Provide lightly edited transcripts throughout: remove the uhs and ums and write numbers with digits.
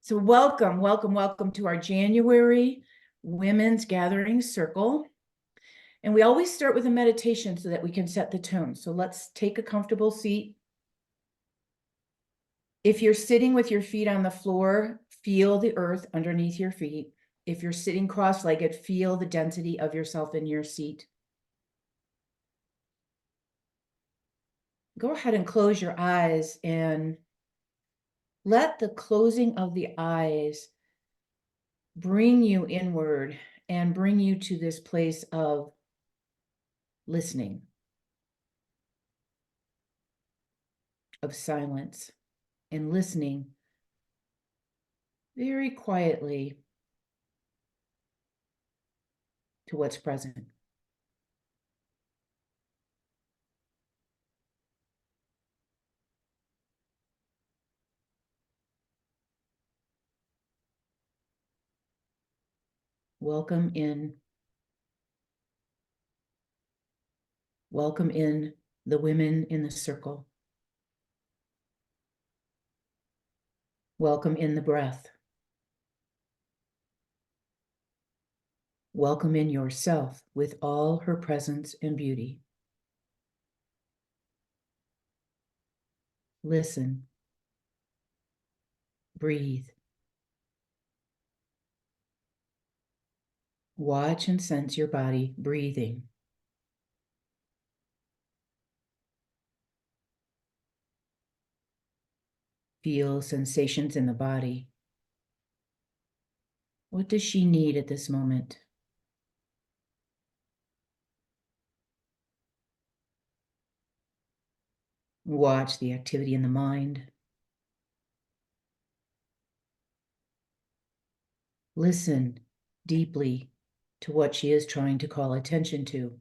So welcome, welcome, welcome to our January Women's Gathering Circle. And we always start with a meditation so that we can set the tone. So let's take a comfortable seat. If you're sitting with your feet on the floor, feel the earth underneath your feet. If you're sitting cross-legged, feel the density of yourself in your seat. Go ahead and close your eyes and let the closing of the eyes bring you inward and bring you to this place of listening, of silence, and listening very quietly to what's present. Welcome in. Welcome in the women in the circle. Welcome in the breath. Welcome in yourself with all her presence and beauty. Listen. Breathe. Watch and sense your body breathing. Feel sensations in the body. What does she need at this moment? Watch the activity in the mind. Listen deeply to what she is trying to call attention to.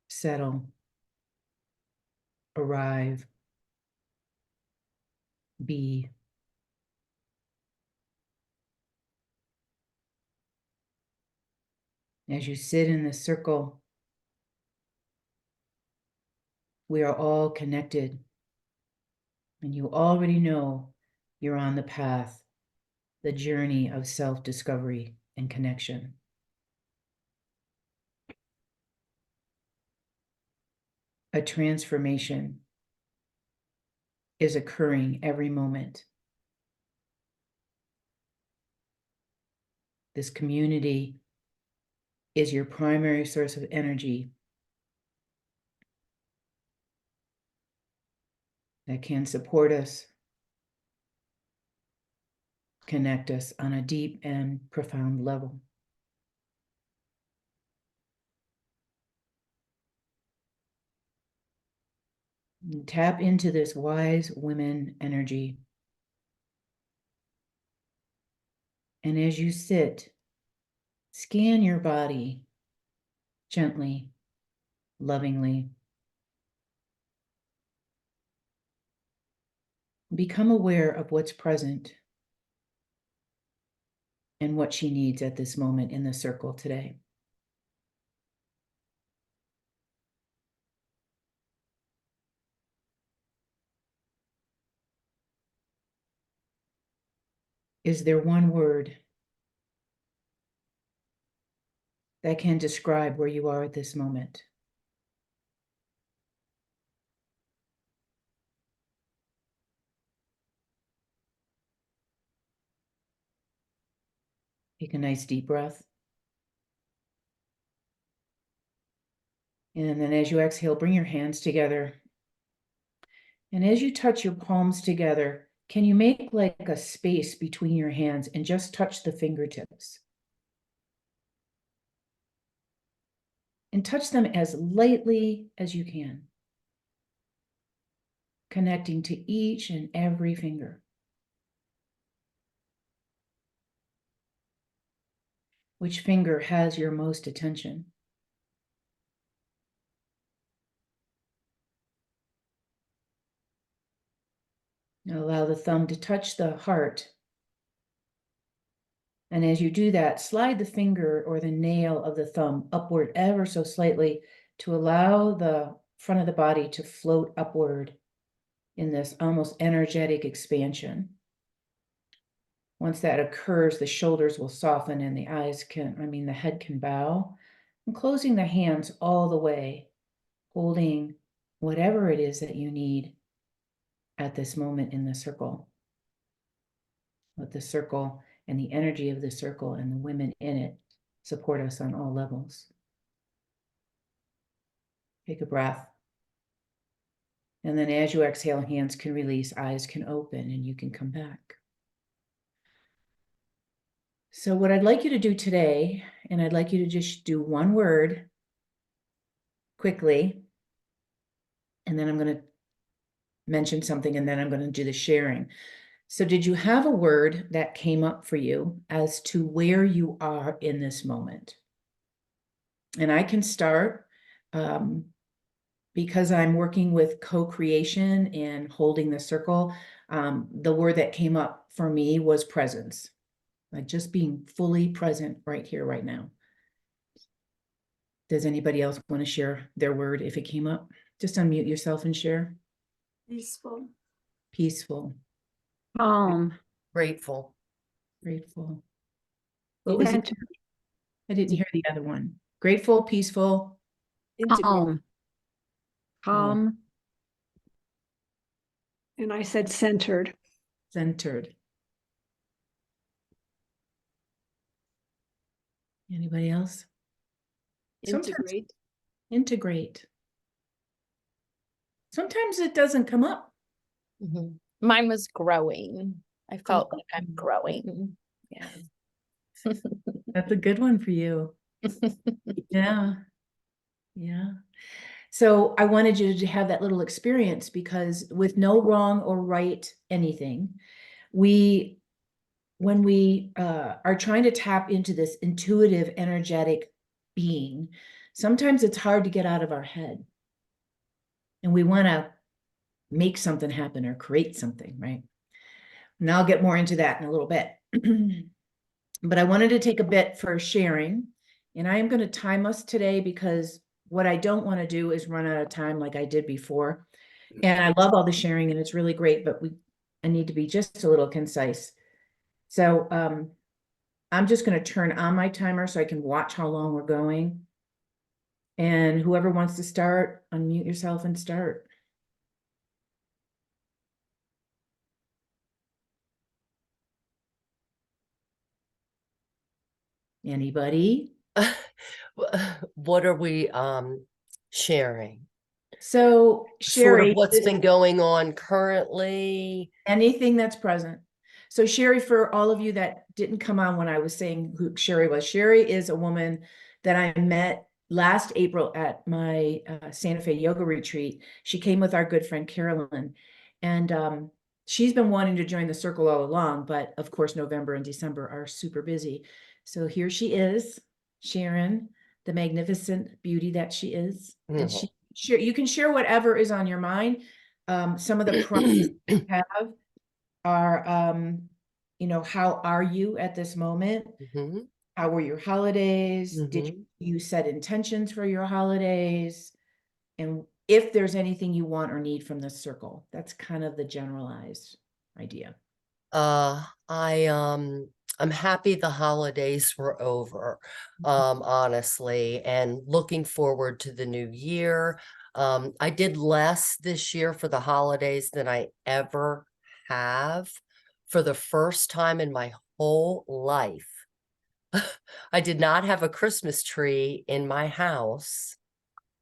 Settle. Arrive. Be. As you sit in the circle, we are all connected, and you already know you're on the path, the journey of self-discovery and connection. A transformation is occurring every moment. This community is your primary source of energy that can support us, connect us on a deep and profound level. Tap into this wise women energy. And as you sit, scan your body gently, lovingly. Become aware of what's present and what she needs at this moment in the circle today. Is there one word that can describe where you are at this moment? Take a nice deep breath. And then as you exhale, bring your hands together. And as you touch your palms together, can you make like a space between your hands and just touch the fingertips? And touch them as lightly as you can, connecting to each and every finger. Which finger has your most attention? Now allow the thumb to touch the heart. And as you do that, slide the finger or the nail of the thumb upward ever so slightly to allow the front of the body to float upward in this almost energetic expansion. Once that occurs, the shoulders will soften and the the head can bow. And closing the hands all the way, holding whatever it is that you need at this moment in the circle. Let the circle and the energy of the circle and the women in it support us on all levels. Take a breath. And then as you exhale, hands can release, eyes can open, and you can come back. So what I'd like you to do today, and I'd like you to just do one word quickly, and then I'm going to mention something, and then I'm going to do the sharing. So did you have a word that came up for you as to where you are in this moment? And I can start because I'm working with co-creation and holding the circle. The word that came up for me was presence. Like just being fully present right here, right now. Does anybody else want to share their word if it came up? Just unmute yourself and share. Peaceful. Peaceful. Grateful. Grateful. What was it? I didn't hear the other one. Grateful, peaceful. Calm. And I said centered. Centered. Anybody else? Integrate. Integrate. Sometimes it doesn't come up. Mine was growing. I felt like I'm growing. Yeah. That's a good one for you. Yeah. Yeah. So I wanted you to have that little experience because with no wrong or right anything, when we are trying to tap into this intuitive, energetic being, sometimes it's hard to get out of our head. And we want to make something happen or create something, right? And I'll get more into that in a little bit. But I wanted to take a bit for sharing. And I am going to time us today because what I don't want to do is run out of time like I did before. And I love all the sharing and it's really great, but I need to be just a little concise. So I'm just going to turn on my timer so I can watch how long we're going. And whoever wants to start, unmute yourself and start. Anybody? What are we sharing? So Sort Sherry, of what's been going on currently. anything that's present. So Sherry, for all of you that didn't come on when I was saying who Sherry was, Sherry is a woman that I met last April at my Santa Fe yoga retreat. She came with our good friend Carolyn, and she's been wanting to join the circle all along, but of course November and December are super busy. So here she is, Sharon, the magnificent beauty that she is. And you can share whatever is on your mind. Some of the prompts we have are, how are you at this moment? How were your holidays? Did you set intentions for your holidays? And if there's anything you want or need from this circle, that's kind of the generalized idea. I'm happy the holidays were over, honestly, and looking forward to the new year. I did less this year for the holidays than I ever have. For the first time in my whole life, I did not have a Christmas tree in my house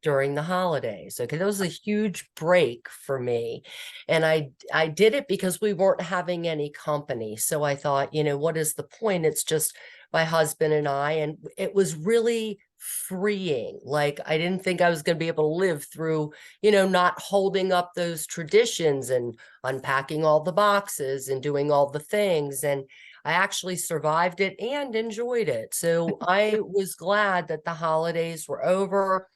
during the holidays. Okay, that was a huge break for me. And I did it because we weren't having any company. So I thought, what is the point? It's just my husband and I, and it was really freeing. Like I didn't think I was going to be able to live through, not holding up those traditions and unpacking all the boxes and doing all the things. And I actually survived it and enjoyed it. So I was glad that the holidays were over.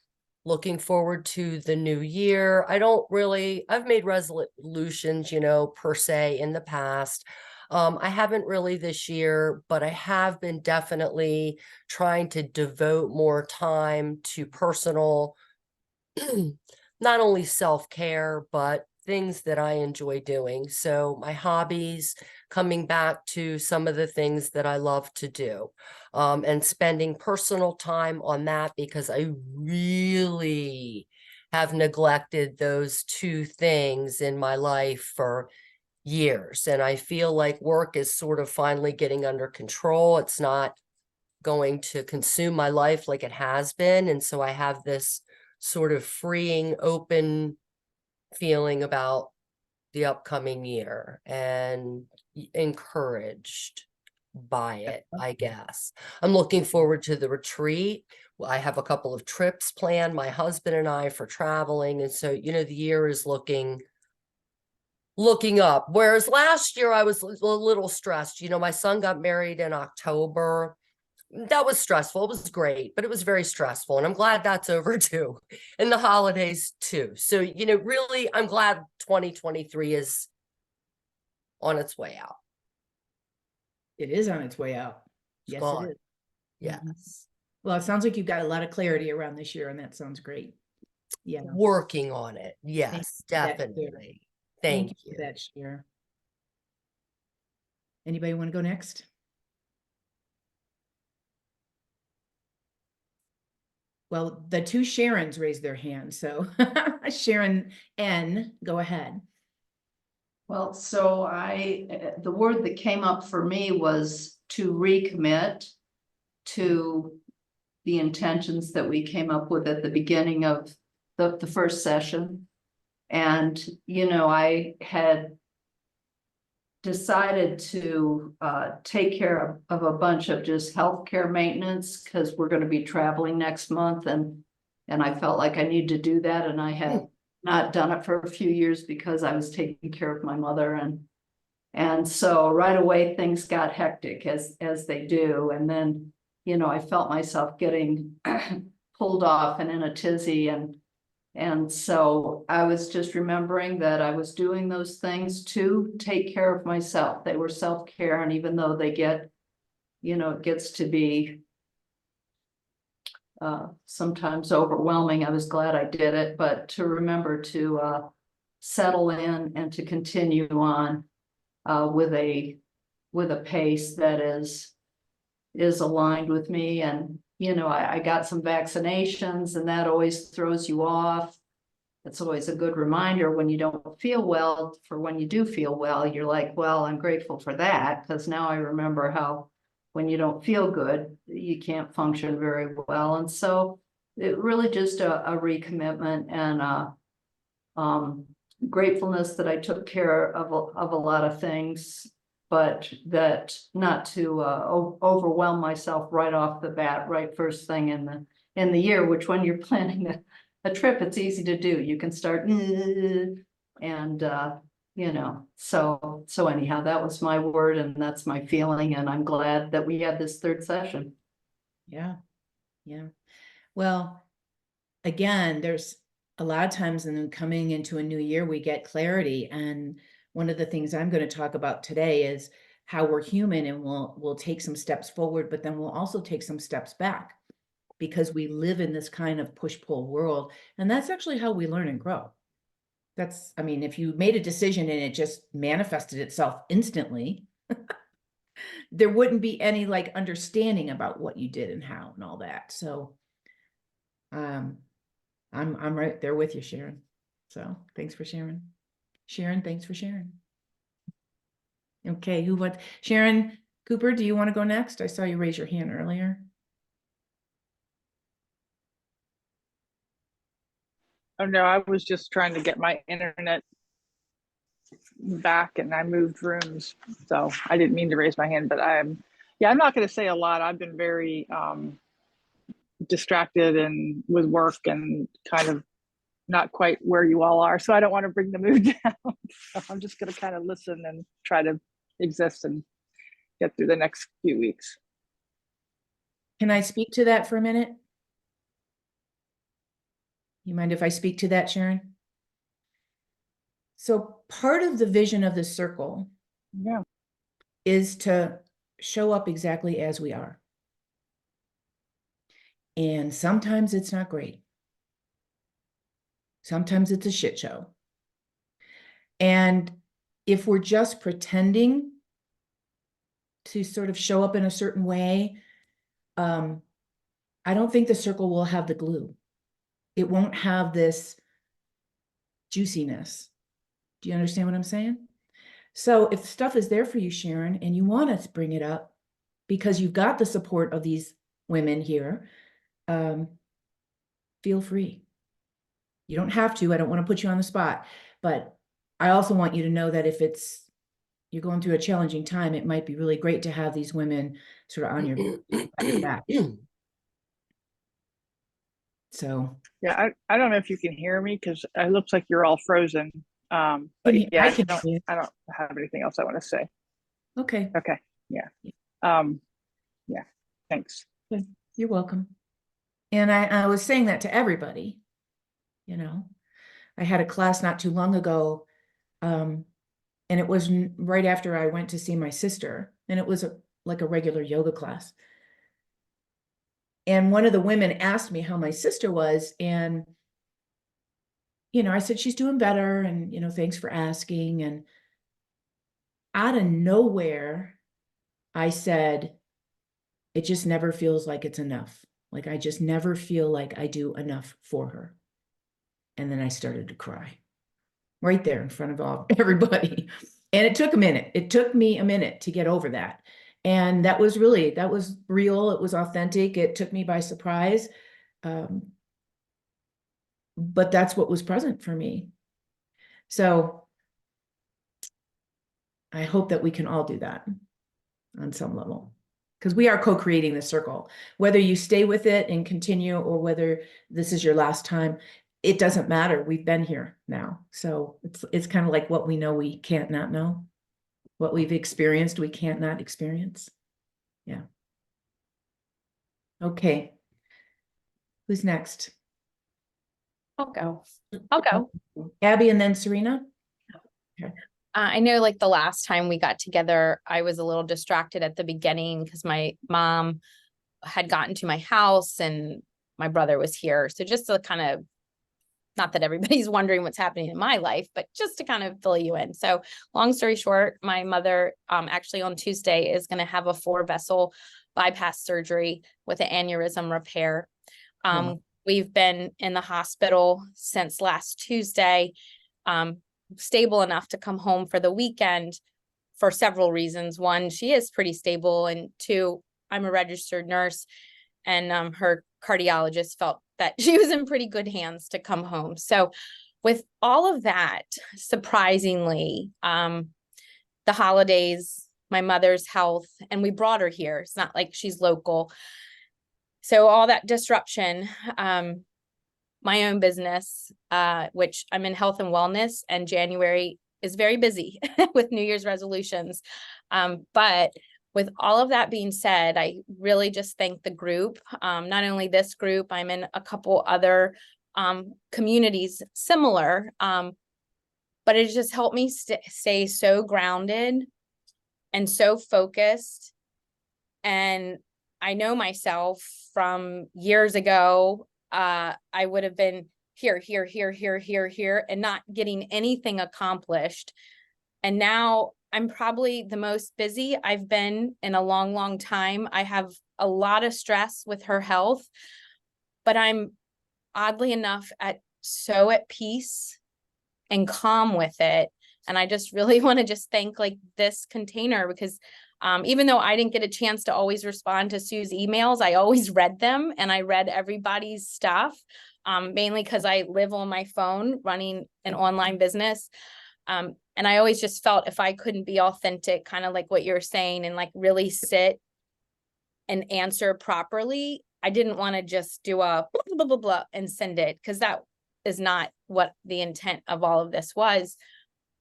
Looking forward to the new year. I've made resolutions, per se in the past. I haven't really this year, but I have been definitely trying to devote more time to personal, not only self-care, but things that I enjoy doing. So my hobbies, coming back to some of the things that I love to do, and spending personal time on that, because I really have neglected those two things in my life for years. And I feel like work is sort of finally getting under control. It's not going to consume my life like it has been. And so I have this sort of freeing, open feeling about the upcoming year and encouraged by it, I guess. I'm looking forward to the retreat. I have a couple of trips planned, my husband and I, for traveling. And so, you know, the year is looking up. Whereas last year I was a little stressed. You know, my son got married in October. That was stressful. It was great, but it was very stressful. And I'm glad that's over too. And the holidays too. So, you know, really, I'm glad 2023 is on its way out. It is on its way out. It's Yes, gone. it is. Yes. Mhm. Well, it sounds like you've got a lot of clarity around this year, and that sounds great. Yeah. Working on it. Thank Yes, you for that, Sharon. definitely. Thank Thank you you. for that, Sharon. Anybody want to go next? Well, the two Sharons raised their hands, so Sharon N, go ahead. Well, so the word that came up for me was to recommit to the intentions that we came up with at the beginning of the first session. And, you know, I had decided to take care of a bunch of just healthcare maintenance, because we're going to be traveling next month, and I felt like I need to do that, and I had not done it for a few years because I was taking care of my mother, and so right away things got hectic, as they do, and then, you know, I felt myself getting pulled off and in a tizzy, and so I was just remembering that I was doing those things to take care of myself. They were self-care, and even though they get, you know, it gets to be sometimes overwhelming, I was glad I did it, but to remember to settle in and to continue on with a pace that is aligned with me. And, you know, I got some vaccinations, and that always throws you off. It's always a good reminder when you don't feel well, for when you do feel well, you're like, well, I'm grateful for that, because now I remember how when you don't feel good, you can't function very well. And so it really just a recommitment and gratefulness that I took care of a lot of things, but that not to overwhelm myself right off the bat, right first thing in the year, which when you're planning a trip, it's easy to do. You can start and you know, so anyhow, that was my word, and that's my feeling, and I'm glad that we had this third session. Yeah. Well, again, there's a lot of times in coming into a new year, we get clarity. And one of the things I'm going to talk about today is how we're human, and we'll take some steps forward, but then we'll also take some steps back, because we live in this kind of push-pull world. And that's actually how we learn and grow. I mean, if you made a decision and it just manifested itself instantly, there wouldn't be any like understanding about what you did and how and all that. So I'm right there with you, Sharon. So thanks for sharing. Sharon, thanks for sharing. Okay, Sharon Cooper, do you want to go next? I saw you raise your hand earlier. Oh no, I was just trying to get my internet back, and I moved rooms, so I didn't mean to raise my hand, but I'm not going to say a lot. I've been very distracted and with work and kind of not quite where you all are, so I don't want to bring the mood down. So I'm just going to kind of listen and try to exist and get through the next few weeks. Can I speak to that for a minute? You mind if I speak to that, Sharon? So part of the vision of the circle is to show up exactly as we are. And sometimes it's not great. Sometimes it's a shit show. And if we're just pretending to sort of show up in a certain way, I don't think the circle will have the glue. It won't have this juiciness. Do you understand what I'm saying? So if stuff is there for you, Sharon, and you want to bring it up because you've got the support of these women here, feel free. You don't have to. I don't want to put you on the spot, but I also want you to know that if you're going through a challenging time, it might be really great to have these women sort of on your back. So Yeah, I don't know if you can hear me because it looks like you're all frozen. But yeah, I can hear you. I don't have anything else I want to say. Okay. Okay. Yeah. Yeah. Thanks. Good. You're welcome. And I was saying that to everybody, you know. I had a class not too long ago, and it was right after I went to see my sister, and it was like a regular yoga class. And one of the women asked me how my sister was, and I said she's doing better, and thanks for asking. And out of nowhere, I said, it just never feels like it's enough. Like I just never feel like I do enough for her. And then I started to cry right there in front of everybody. And it took a minute. It took me a minute to get over that. And that was real. It was authentic. It took me by surprise. But that's what was present for me. So I hope that we can all do that on some level, because we are co-creating the circle. Whether you stay with it and continue, or whether this is your last time, it doesn't matter. We've been here now. So it's kind of like what we know we can't not know. What we've experienced, we can't not experience. Yeah. Okay. Who's next? I'll go. I'll go. Abby and then Serena. Okay. I know like the last time we got together, I was a little distracted at the beginning because my mom had gotten to my house and my brother was here. So just to kind of, not that everybody's wondering what's happening in my life, but just to kind of fill you in. So long story short, my mother actually on Tuesday is going to have a 4-vessel bypass surgery with an aneurysm repair. We've been in the hospital since last Tuesday, stable enough to come home for the weekend for several reasons. One, she is pretty stable. And 2, I'm a registered nurse, and her cardiologist felt that she was in pretty good hands to come home. So with all of that, surprisingly, the holidays, my mother's health, and we brought her here. It's not like she's local. So all that disruption, my own business, which I'm in health and wellness, and January is very busy with New Year's resolutions. But with all of that being said, I really just thank the group. Not only this group, I'm in a couple other communities similar, but it just helped me stay so grounded and so focused. And I know myself from years ago, I would have been here, and not getting anything accomplished. And now I'm probably the most busy I've been in a long, long time. I have a lot of stress with her health, but I'm oddly enough so at peace and calm with it. And I just really want to just thank like this container, because even though I didn't get a chance to always respond to Sue's emails, I always read them, and I read everybody's stuff, mainly because I live on my phone running an online business. And I always just felt if I couldn't be authentic, kind of like what you're saying, and like really sit and answer properly, I didn't want to just do a blah, blah, blah, blah and send it, because that is not what the intent of all of this was.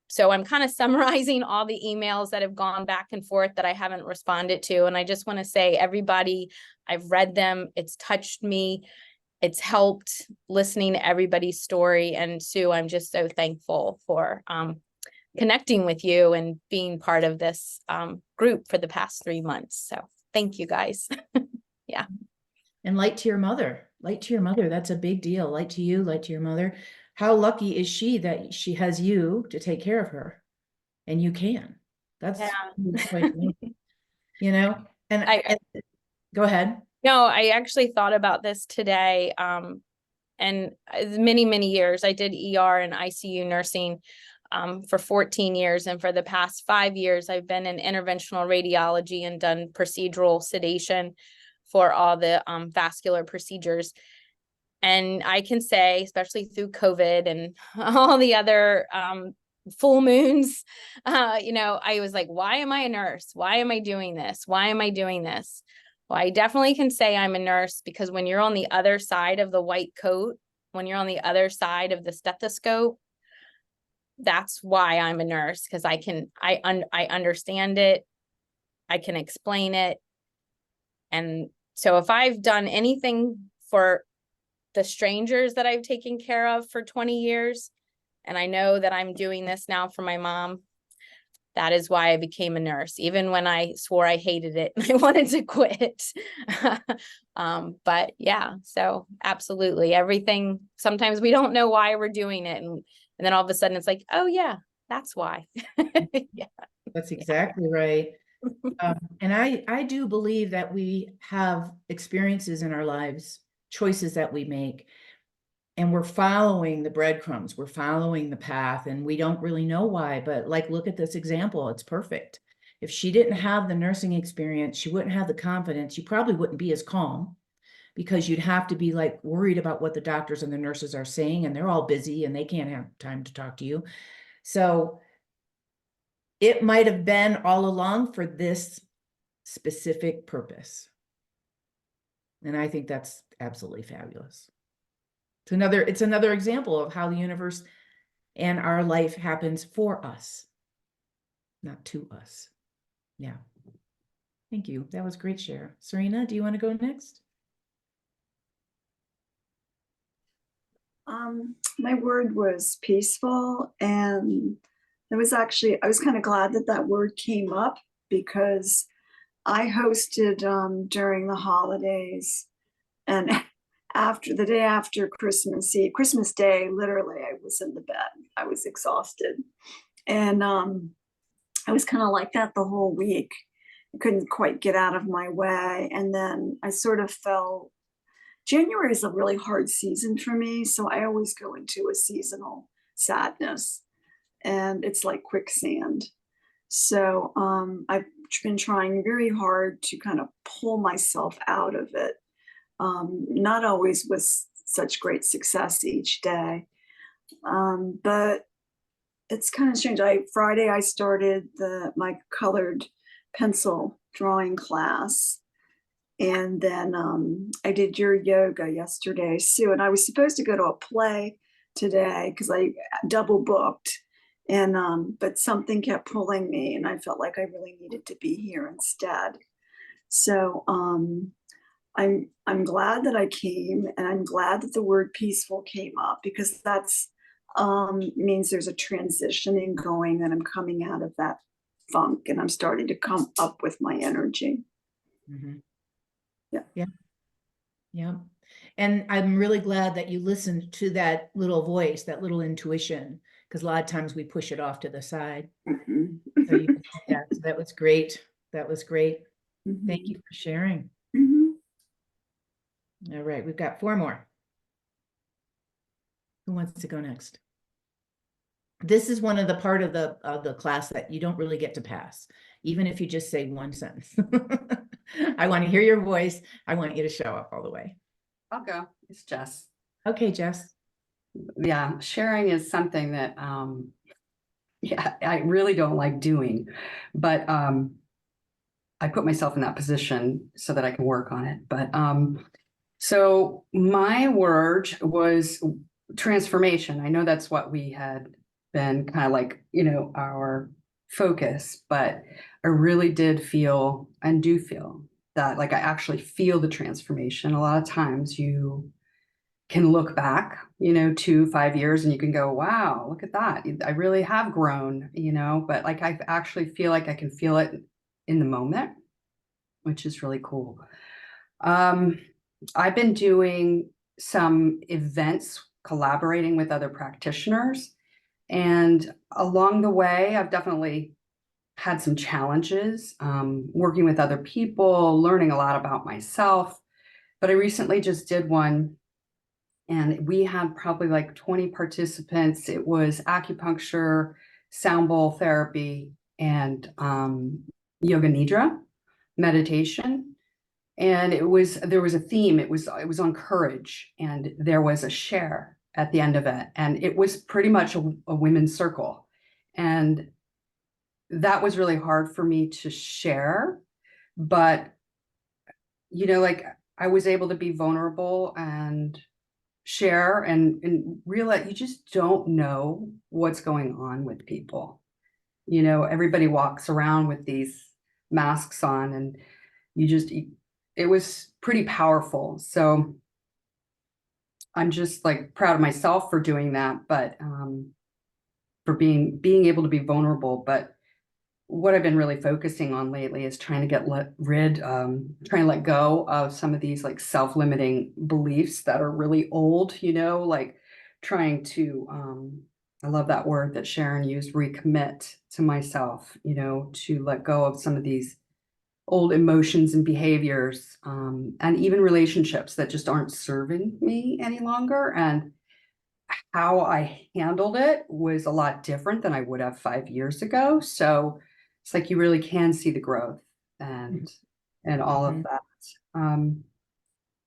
So I'm kind of summarizing all the emails that have gone back and forth that I haven't responded to. And I just want to say, everybody, I've read them. It's touched me. It's helped listening to everybody's story. And Sue, I'm just so thankful for connecting with you and being part of this group for the past 3 months. So thank you guys. Yeah. And light to your mother. Light to your mother. That's a big deal. Light to you, light to your mother. how lucky is she that she has you to take care of her and you can. That's quite amazing, you know, and go ahead. No, I actually thought about this today. And many years I did ER and ICU nursing for 14 years. And for the past 5 years, I've been in interventional radiology and done procedural sedation for all the vascular procedures. And I can say, especially through COVID and all the other full moons, you know, I was like, why am I a nurse? Why am I doing this? Why am I doing this? Well, I definitely can say I'm a nurse because when you're on the other side of the white coat, when you're on the other side of the stethoscope, that's why I'm a nurse, because I understand it. I can explain it. And so if I've done anything for the strangers that I've taken care of for 20 years, and I know that I'm doing this now for my mom, that is why I became a nurse, even when I swore I hated it and I wanted to quit. But yeah, so absolutely everything. Sometimes we don't know why we're doing it. And then all of a sudden it's like, oh yeah, that's why. Yeah. That's exactly right. And I do believe that we have experiences in our lives, choices that we make, and we're following the breadcrumbs, we're following the path, and we don't really know why, but like, look at this example, it's perfect. If she didn't have the nursing experience, she wouldn't have the confidence, you probably wouldn't be as calm, because you'd have to be like worried about what the doctors and the nurses are saying, and they're all busy and they can't have time to talk to you. So it might have been all along for this specific purpose. And I think that's absolutely fabulous. It's another example of how the universe and our life happens for us, not to us. Yeah. Thank you. That was a great share. Serena, do you want to go next? My word was peaceful, and I was kind of glad that that word came up, because I hosted during the holidays, and after the day after Christmas Eve, Christmas Day, literally, I was in the bed. I was exhausted. And I was kind of like that the whole week. I couldn't quite get out of my way. And then I sort of felt, January is a really hard season for me. So I always go into a seasonal sadness, and it's like quicksand. So I've been trying very hard to kind of pull myself out of it. Not always with such great success each day, but it's kind of strange. Friday I started my colored pencil drawing class, and then I did your yoga yesterday, Sue, and I was supposed to go to a play today because I double booked, and but something kept pulling me, and I felt like I really needed to be here instead. So I'm glad that I came, and I'm glad that the word peaceful came up, because that's means there's a transitioning going, and I'm coming out of that funk, and I'm starting to come up with my energy. Mm-hmm. Yeah. Yeah. And I'm really glad that you listened to that little voice, that little intuition, because a lot of times we push it off to the side. Mm-hmm. So so that was great. That was great. Mm-hmm. Thank you for sharing. Mm-hmm. All right, we've got 4 more. Who wants to go next? This is one of the part of the class that you don't really get to pass, even if you just say one sentence. I want to hear your voice. I want you to show up all the way. I'll go. It's Jess. Okay, Jess. Yeah, sharing is something that yeah, I really don't like doing, but I put myself in that position so that I can work on it. But so my word was transformation. I know that's what we had been kind of like, you know, our focus, but I really did feel and do feel that, like, I actually feel the transformation. A lot of times you can look back, you know, 2-5 years, and you can go, wow, look at that. I really have grown, you know, but like, I actually feel like I can feel it in the moment, which is really cool. I've been doing some events collaborating with other practitioners. And along the way, I've definitely had some challenges, working with other people, learning a lot about myself. But I recently just did one, and we had probably like 20 participants. It was acupuncture, sound bowl therapy, and yoga nidra meditation. And there was a theme. It was on courage, and there was a share at the end of it, and it was pretty much a women's circle. And that was really hard for me to share, but like I was able to be vulnerable and share and realize you just don't know what's going on with people. Everybody walks around with these masks on, and it was pretty powerful. So I'm just like proud of myself for doing that, but for being able to be vulnerable. But what I've been really focusing on lately is trying to trying to let go of some of these like self-limiting beliefs that are really old, like trying to, I love that word that Sharon used, recommit to myself, to let go of some of these old emotions and behaviors, and even relationships that just aren't serving me any longer. And how I handled it was a lot different than I would have 5 years ago. So it's like you really can see the growth and all of that.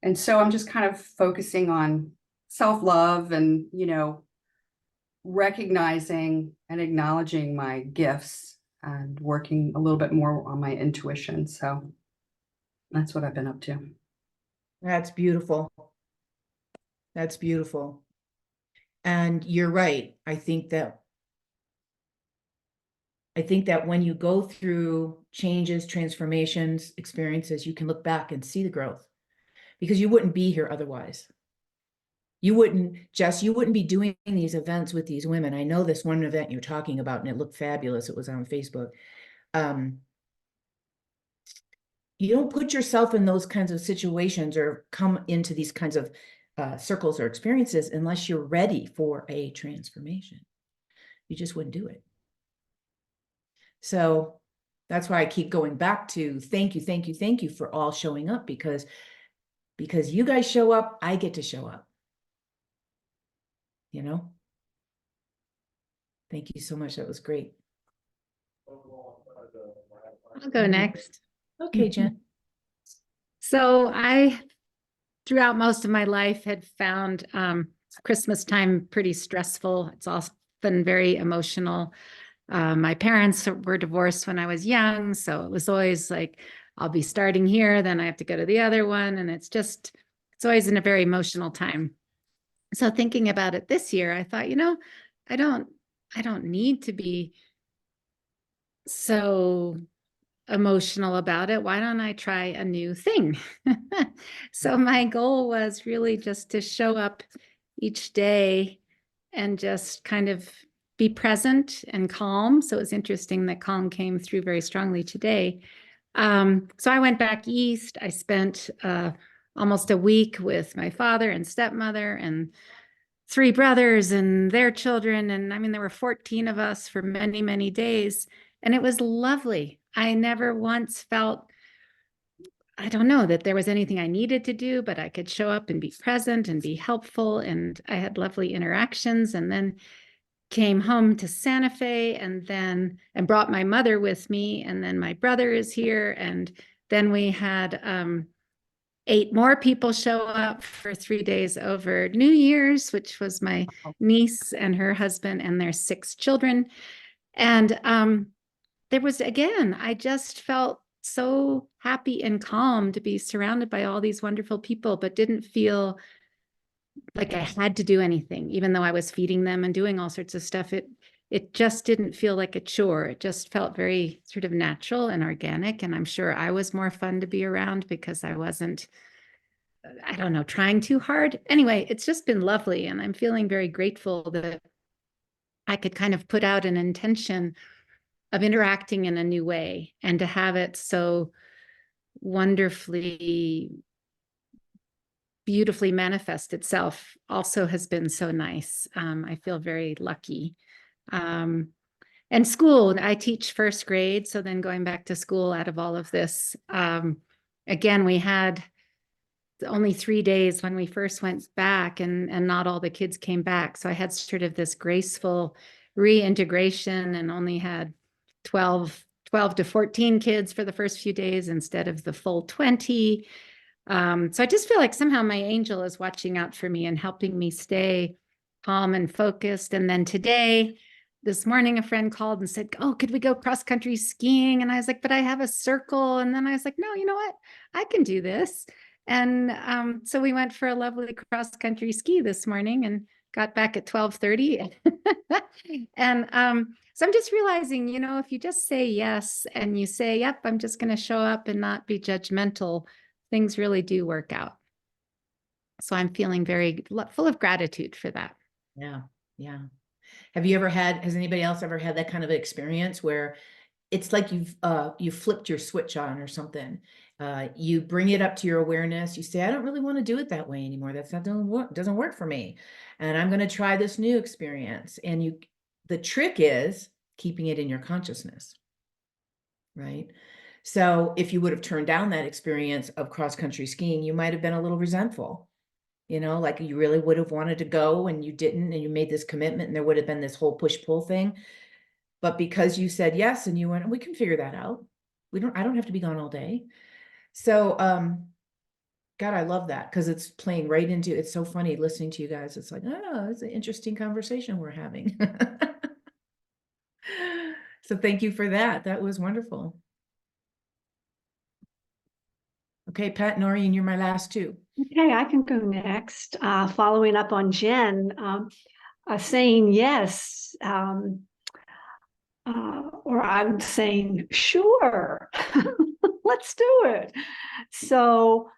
And so I'm just kind of focusing on self-love and, recognizing and acknowledging my gifts and working a little bit more on my intuition. So that's what I've been up to. That's beautiful. That's beautiful. And you're right. I think that when you go through changes, transformations, experiences, you can look back and see the growth, because you wouldn't be here otherwise. You wouldn't be doing these events with these women. I know this one event you're talking about, and it looked fabulous. It was on Facebook. You don't put yourself in those kinds of situations or come into these kinds of circles or experiences unless you're ready for a transformation. You just wouldn't do it. So that's why I keep going back to thank you for all showing up, because you guys show up, I get to show up. Thank you so much. That was great. I'll go next. Okay, Jen. So throughout most of my life, had found Christmas time pretty stressful. It's often very emotional. My parents were divorced when I was young, so it was always like, I'll be starting here, then I have to go to the other one. And it's always in a very emotional time. So thinking about it this year, I thought, I don't need to be so emotional about it. Why don't I try a new thing? So my goal was really just to show up each day and just kind of be present and calm. So it was interesting that calm came through very strongly today. So I went back east. I spent almost a week with my father and stepmother and 3 brothers and their children. And I mean, there were 14 of us for many, many days. And it was lovely. I never once felt, I don't know, that there was anything I needed to do, but I could show up and be present and be helpful. And I had lovely interactions, and then came home to Santa Fe and brought my mother with me. And then my brother is here. And then we had 8 more people show up for 3 days over New Year's, which was my niece and her husband and their 6 children. And there was, again, I just felt so happy and calm to be surrounded by all these wonderful people, but didn't feel like I had to do anything, even though I was feeding them and doing all sorts of stuff. It just didn't feel like a chore. It just felt very sort of natural and organic. And I'm sure I was more fun to be around because I wasn't, I don't know, trying too hard. Anyway, it's just been lovely. And I'm feeling very grateful that I could kind of put out an intention of interacting in a new way, and to have it so wonderfully beautifully manifest itself also has been so nice. I feel very lucky. And school, I teach first grade. So then going back to school out of all of this, again, we had only 3 days when we first went back, and not all the kids came back. So I had sort of this graceful reintegration and only had 12 to 14 kids for the first few days instead of the full 20. So I just feel like somehow my angel is watching out for me and helping me stay calm and focused. And then this morning, a friend called and said, "Oh, could we go cross country skiing?" And I was like, "But I have a circle." And then I was like, "No, you know what? I can do this." And so we went for a lovely cross country ski this morning and got back at 12:30. And so I'm just realizing, if you just say yes and you say, "Yep, I'm just going to show up and not be judgmental," things really do work out. So I'm feeling very full of gratitude for that. Yeah. Yeah. Has anybody else ever had that kind of experience where it's like you've flipped your switch on or something? You bring it up to your awareness. You say, "I don't really want to do it that way anymore. Doesn't work for me. And I'm going to try this new experience." And the trick is keeping it in your consciousness, right? So if you would have turned down that experience of cross-country skiing, you might have been a little resentful. Like you really would have wanted to go and you didn't, and you made this commitment, and there would have been this whole push-pull thing. But because you said yes and you went, "We can figure that out. I don't have to be gone all day." So, God, I love that because it's playing right into, it's so funny listening to you guys. It's like, oh, it's an interesting conversation we're having. So thank you for that. That was wonderful. Okay, Pat, Noreen, you're my last two. Okay, I can go next. Following up on Jen, saying yes, or I'm saying, sure, let's do it. So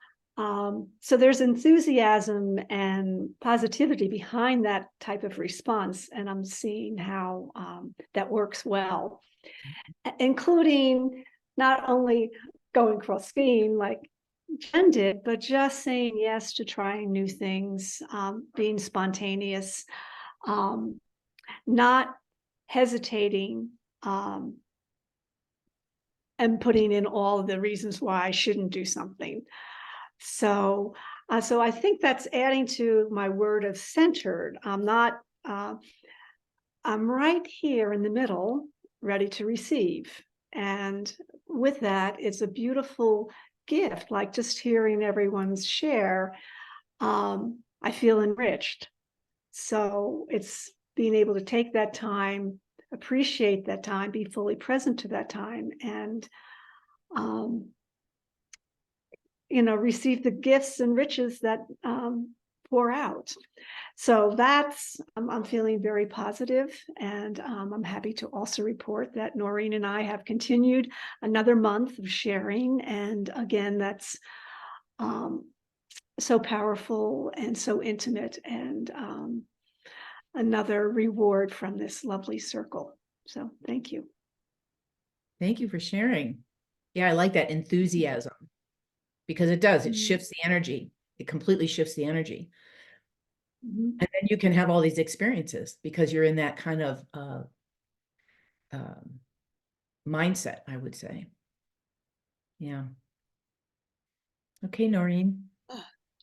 there's enthusiasm and positivity behind that type of response. And I'm seeing how that works well, including not only going cross skiing like Jen did, but just saying yes to trying new things, being spontaneous, not hesitating, and putting in all of the reasons why I shouldn't do something. So I think that's adding to my word of centered. I'm right here in the middle, ready to receive. And with that, it's a beautiful gift, like just hearing everyone's share. I feel enriched. So it's being able to take that time, appreciate that time, be fully present to that time, and receive the gifts and riches that pour out. So I'm feeling very positive, and I'm happy to also report that Noreen and I have continued another month of sharing. And again, that's so powerful and so intimate, and another reward from this lovely circle. So thank you. Thank you for sharing. Yeah, I like that enthusiasm because it does. It shifts the energy. It completely shifts the energy. And then you can have all these experiences because you're in that kind of mindset, I would say. Yeah. Okay, Noreen.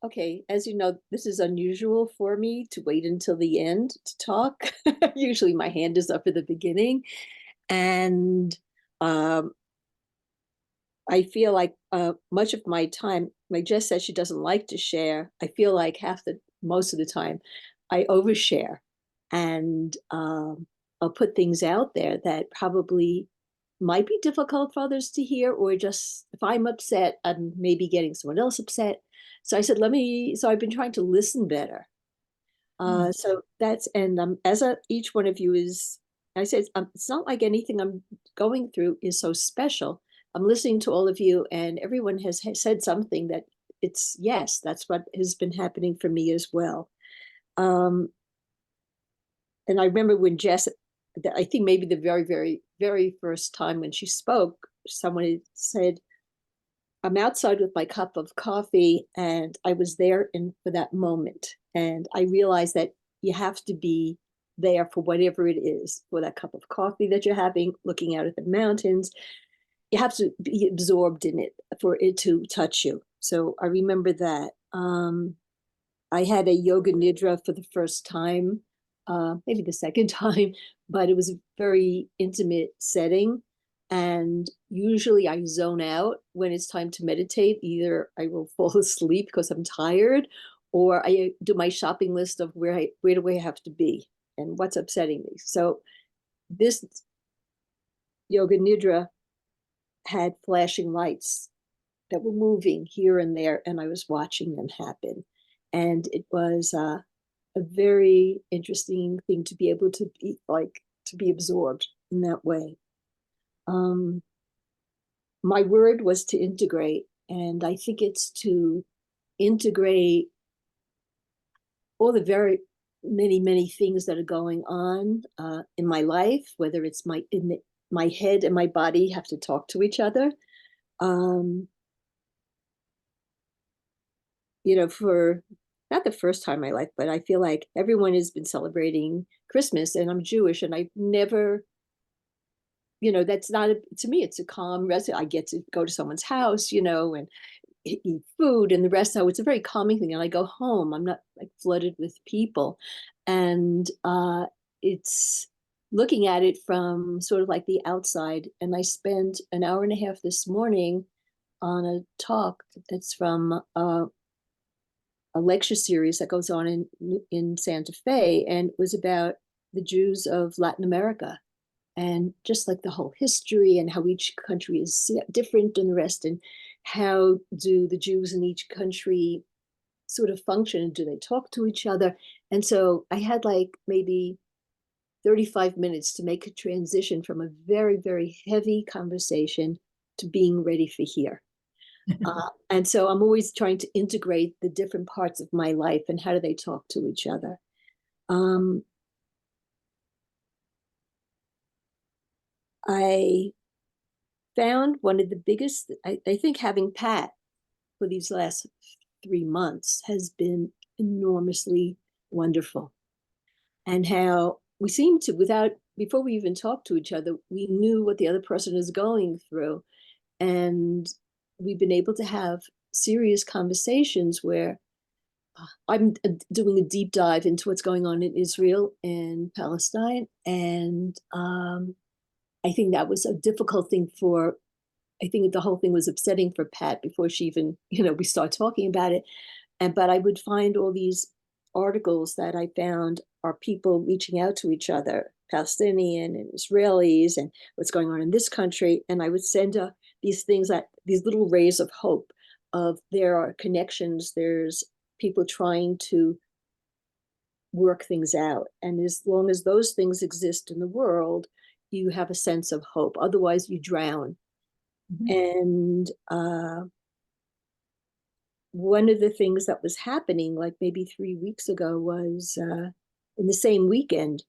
Okay, as you know, this is unusual for me to wait until the end to talk. Usually my hand is up at the beginning. And I feel like much of my time, like Jess says, she doesn't like to share. I feel like most of the time I overshare, and I'll put things out there that probably might be difficult for others to hear, or just if I'm upset, I'm maybe getting someone else upset. So I said, so I've been trying to listen better. So that's, and each one of you is, I said, it's not like anything I'm going through is so special. I'm listening to all of you, and everyone has said something that yes, that's what has been happening for me as well. And I remember when Jess, I think maybe the very, very, very first time when she spoke, someone had said, I'm outside with my cup of coffee, and I was there for that moment. And I realized that you have to be there for whatever it is, for that cup of coffee that you're having, looking out at the mountains. You have to be absorbed in it for it to touch you. So I remember that. I had a yoga nidra for the first time, maybe the second time, but it was a very intimate setting. And usually I zone out when it's time to meditate. Either I will fall asleep because I'm tired, or I do my shopping list of where do I have to be and what's upsetting me. So this yoga nidra had flashing lights that were moving here and there, and I was watching them happen. And it was a very interesting thing to be able to be absorbed in that way. My word was to integrate, and I think it's to integrate all the very many things that are going on in my life, whether it's my head and my body have to talk to each other. For not the first time in my life, but I feel like everyone has been celebrating Christmas, and I'm Jewish, and I've never, that's not, to me, it's a calm rest. I get to go to someone's house, and eat food and the rest. So it's a very calming thing. And I go home, I'm not like flooded with people. And it's looking at it from sort of like the outside. And I spent an hour and a half this morning on a talk that's from a lecture series that goes on in Santa Fe, and it was about the Jews of Latin America, and just like the whole history and how each country is different than the rest, and how do the Jews in each country sort of function, and do they talk to each other? And so I had like maybe 35 minutes to make a transition from a very, very heavy conversation to being ready for here. And so I'm always trying to integrate the different parts of my life and how do they talk to each other. I found one of the biggest, I think having Pat for these last 3 months has been enormously wonderful. And how we seem to, before we even talk to each other, we knew what the other person is going through. And we've been able to have serious conversations where I'm doing a deep dive into what's going on in Israel and Palestine. And I think that was a difficult thing I think the whole thing was upsetting for Pat before she even, we start talking about it. But I would find all these articles that I found are people reaching out to each other, Palestinian and Israelis, and what's going on in this country. And I would send these little rays of hope of there are connections, there's people trying to work things out. And as long as those things exist in the world, you have a sense of hope. Otherwise, you drown. And one of the things that was happening, like maybe 3 weeks ago, was in the same weekend,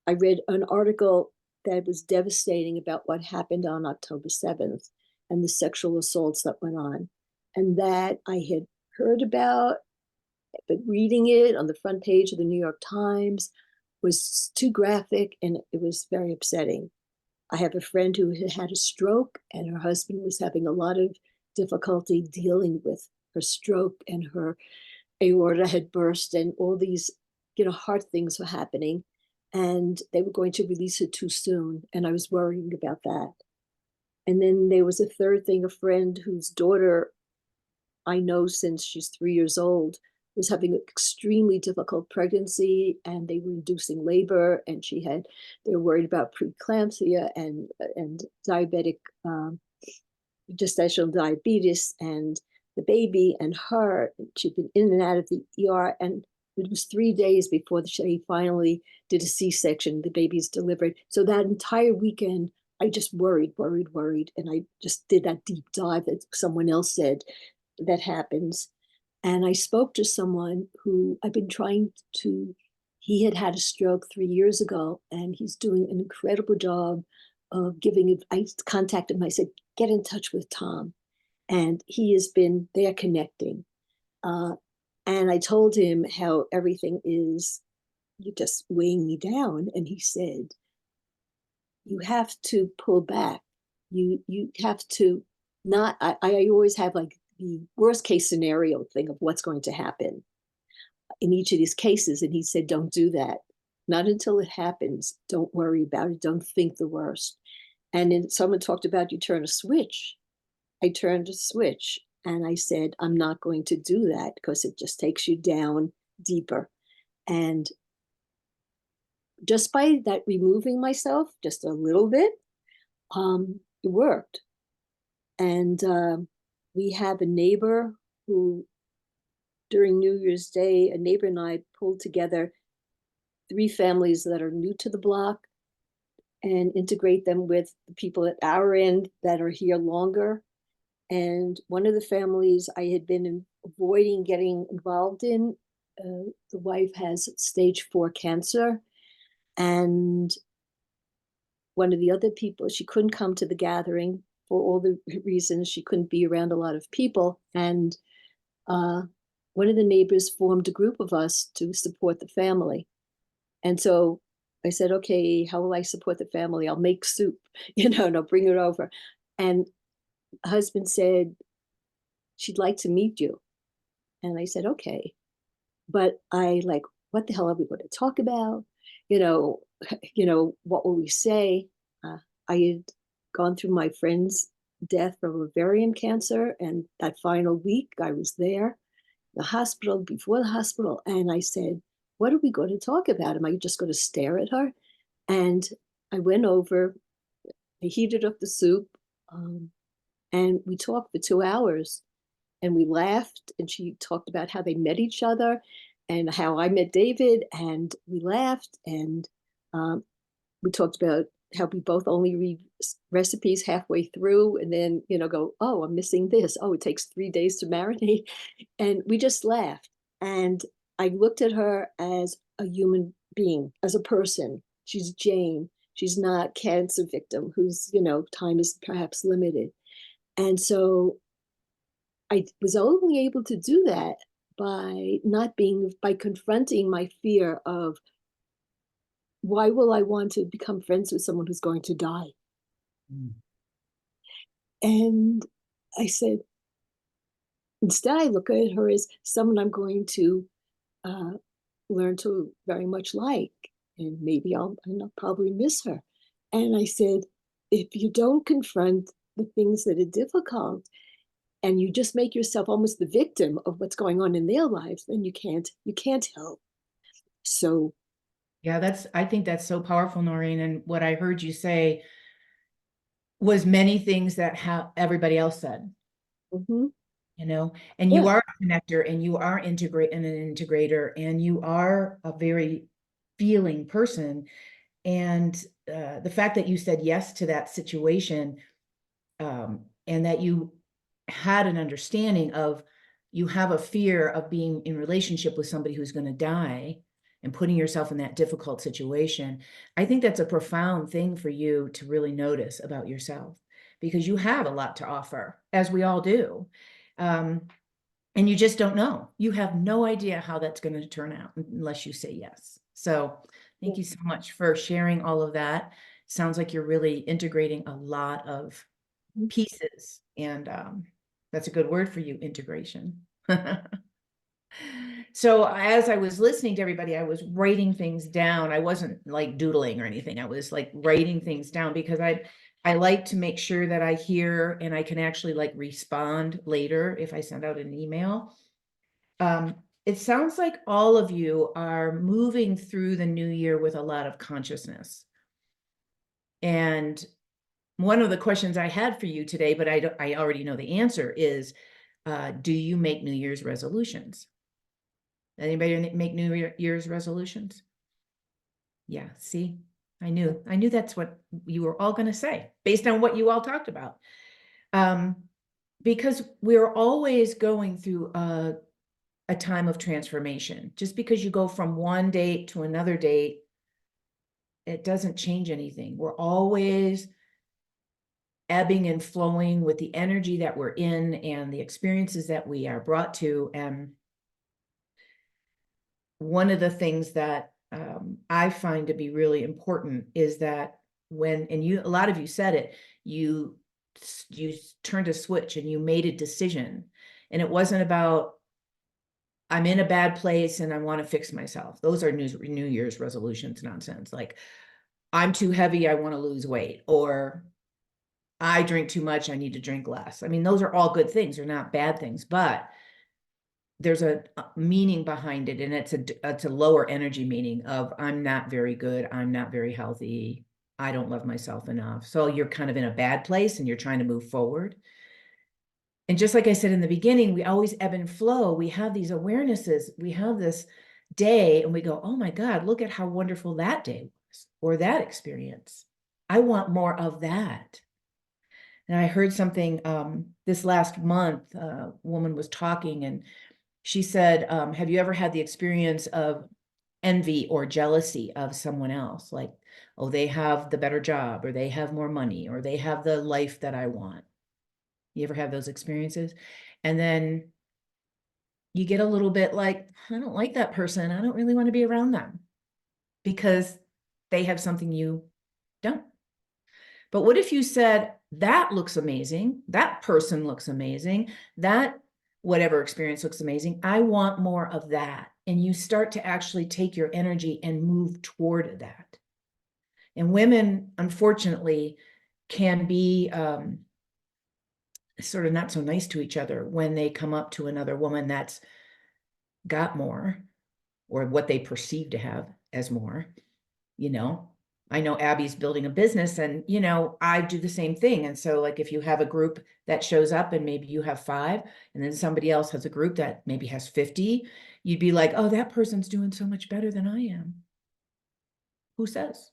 I read an article that was devastating about what happened on October 7th and the sexual assaults that went on. And that I had heard about, but reading it on the front page of the New York Times was too graphic, and it was very upsetting. I have a friend who had a stroke, and her husband was having a lot of difficulty dealing with her stroke, and her aorta had burst, and all these, heart things were happening, and they were going to release it too soon. And I was worrying about that. And then there was a third thing, a friend whose daughter I know since she's 3 years old was having an extremely difficult pregnancy, and they were inducing labor, and they were worried about preeclampsia and diabetic gestational diabetes, and the baby and her. She'd been in and out of the ER, and it was 3 days before she finally did a C-section. The baby's delivered. So that entire weekend, I just worried, and I just did that deep dive that someone else said that happens. And I spoke to someone who I've been he had a stroke 3 years ago, and he's doing an incredible job of I contacted him. I said, get in touch with Tom. and they're connecting. And I told him how everything is, you're just weighing me down. And he said, you have to pull back. You have to not, I always have like the worst case scenario thing of what's going to happen in each of these cases. And he said, don't do that. Not until it happens. Don't worry about it. Don't think the worst. And then someone talked about you turn a switch. I turned a switch and I said, I'm not going to do that because it just takes you down deeper. And just by that removing myself just a little bit, it worked. And we have a neighbor who, during New Year's Day, a neighbor and I pulled together 3 families that are new to the block and integrate them with the people at our end that are here longer. And one of the families I had been avoiding getting involved in, the wife has stage 4 cancer. And one of the other people, she couldn't come to the gathering for all the reasons. She couldn't be around a lot of people. And one of the neighbors formed a group of us to support the family. And so I said, okay, how will I support the family? I'll make soup, and I'll bring it over. And husband said, she'd like to meet you. And I said, okay. But I like, what the hell are we going to talk about? What will we say? I had gone through my friend's death from ovarian cancer. And that final week I was there, the hospital, before the hospital. And I said, what are we going to talk about? Am I just going to stare at her? And I went over, I heated up the soup, and we talked for 2 hours, and we laughed, and she talked about how they met each other and how I met David, and we laughed, and we talked about how we both only read recipes halfway through and then, go, oh, I'm missing this. Oh, it takes 3 days to marinate. And we just laughed. And I looked at her as a human being, as a person. She's Jane. She's not cancer victim whose, time is perhaps limited. And so I was only able to do that by confronting my fear of, why will I want to become friends with someone who's going to die? Mm. And I said, instead, I look at her as someone I'm going to learn to very much like, and maybe I'll probably miss her. And I said, if you don't confront the things that are difficult, and you just make yourself almost the victim of what's going on in their lives, then you can't help. So yeah, I think that's so powerful, Noreen. And what I heard you say was many things that everybody else said. Mm-hmm. And you are a connector, and you are an integrator, and you are a very feeling person. And the fact that you said yes to that situation, and that you had an understanding of, you have a fear of being in relationship with somebody who's going to die and putting yourself in that difficult situation. I think that's a profound thing for you to really notice about yourself, because you have a lot to offer, as we all do. And you just don't know. You have no idea how that's going to turn out unless you say yes. So thank you so much for sharing all of that. Sounds like you're really integrating a lot of pieces, and that's a good word for you, integration. So as I was listening to everybody, I was writing things down. I wasn't like doodling or anything. I was like writing things down, because I like to make sure that I hear and I can actually like respond later if I send out an email. It sounds like all of you are moving through the new year with a lot of consciousness. And one of the questions I had for you today, but I already know the answer, is, do you make New Year's resolutions? Anybody make New Year's resolutions? Yeah, see, I knew that's what you were all going to say based on what you all talked about. Because we're always going through a time of transformation. Just because you go from one date to another date, it doesn't change anything. We're always ebbing and flowing with the energy that we're in and the experiences that we are brought to. And one of the things that I find to be really important is that when, and a lot of you said it, you turned a switch and you made a decision, and it wasn't about, I'm in a bad place and I want to fix myself. Those are New Year's resolutions nonsense. Like, I'm too heavy, I want to lose weight, or I drink too much, I need to drink less. I mean, those are all good things. They're not bad things, but there's a meaning behind it, and it's a lower energy meaning of, I'm not very good, I'm not very healthy, I don't love myself enough. So you're kind of in a bad place and you're trying to move forward. And just like I said in the beginning, we always ebb and flow. We have these awarenesses. We have this day and we go, oh my God, look at how wonderful that day was, or that experience. I want more of that. And I heard something this last month, a woman was talking and she said, have you ever had the experience of envy or jealousy of someone else? Like, oh, they have the better job, or they have more money, or they have the life that I want. You ever have those experiences? And then you get a little bit like, I don't like that person. I don't really want to be around them because they have something you don't. But what if you said, that looks amazing, that person looks amazing, that whatever experience looks amazing, I want more of that. And you start to actually take your energy and move toward that. And women, unfortunately, can be sort of not so nice to each other when they come up to another woman that's got more, or what they perceive to have as more. You know, I know Abby's building a business, and you know, I do the same thing. And so like, if you have a group that shows up and maybe you have 5, and then somebody else has a group that maybe has 50, you'd be like, oh, that person's doing so much better than I am. Who says?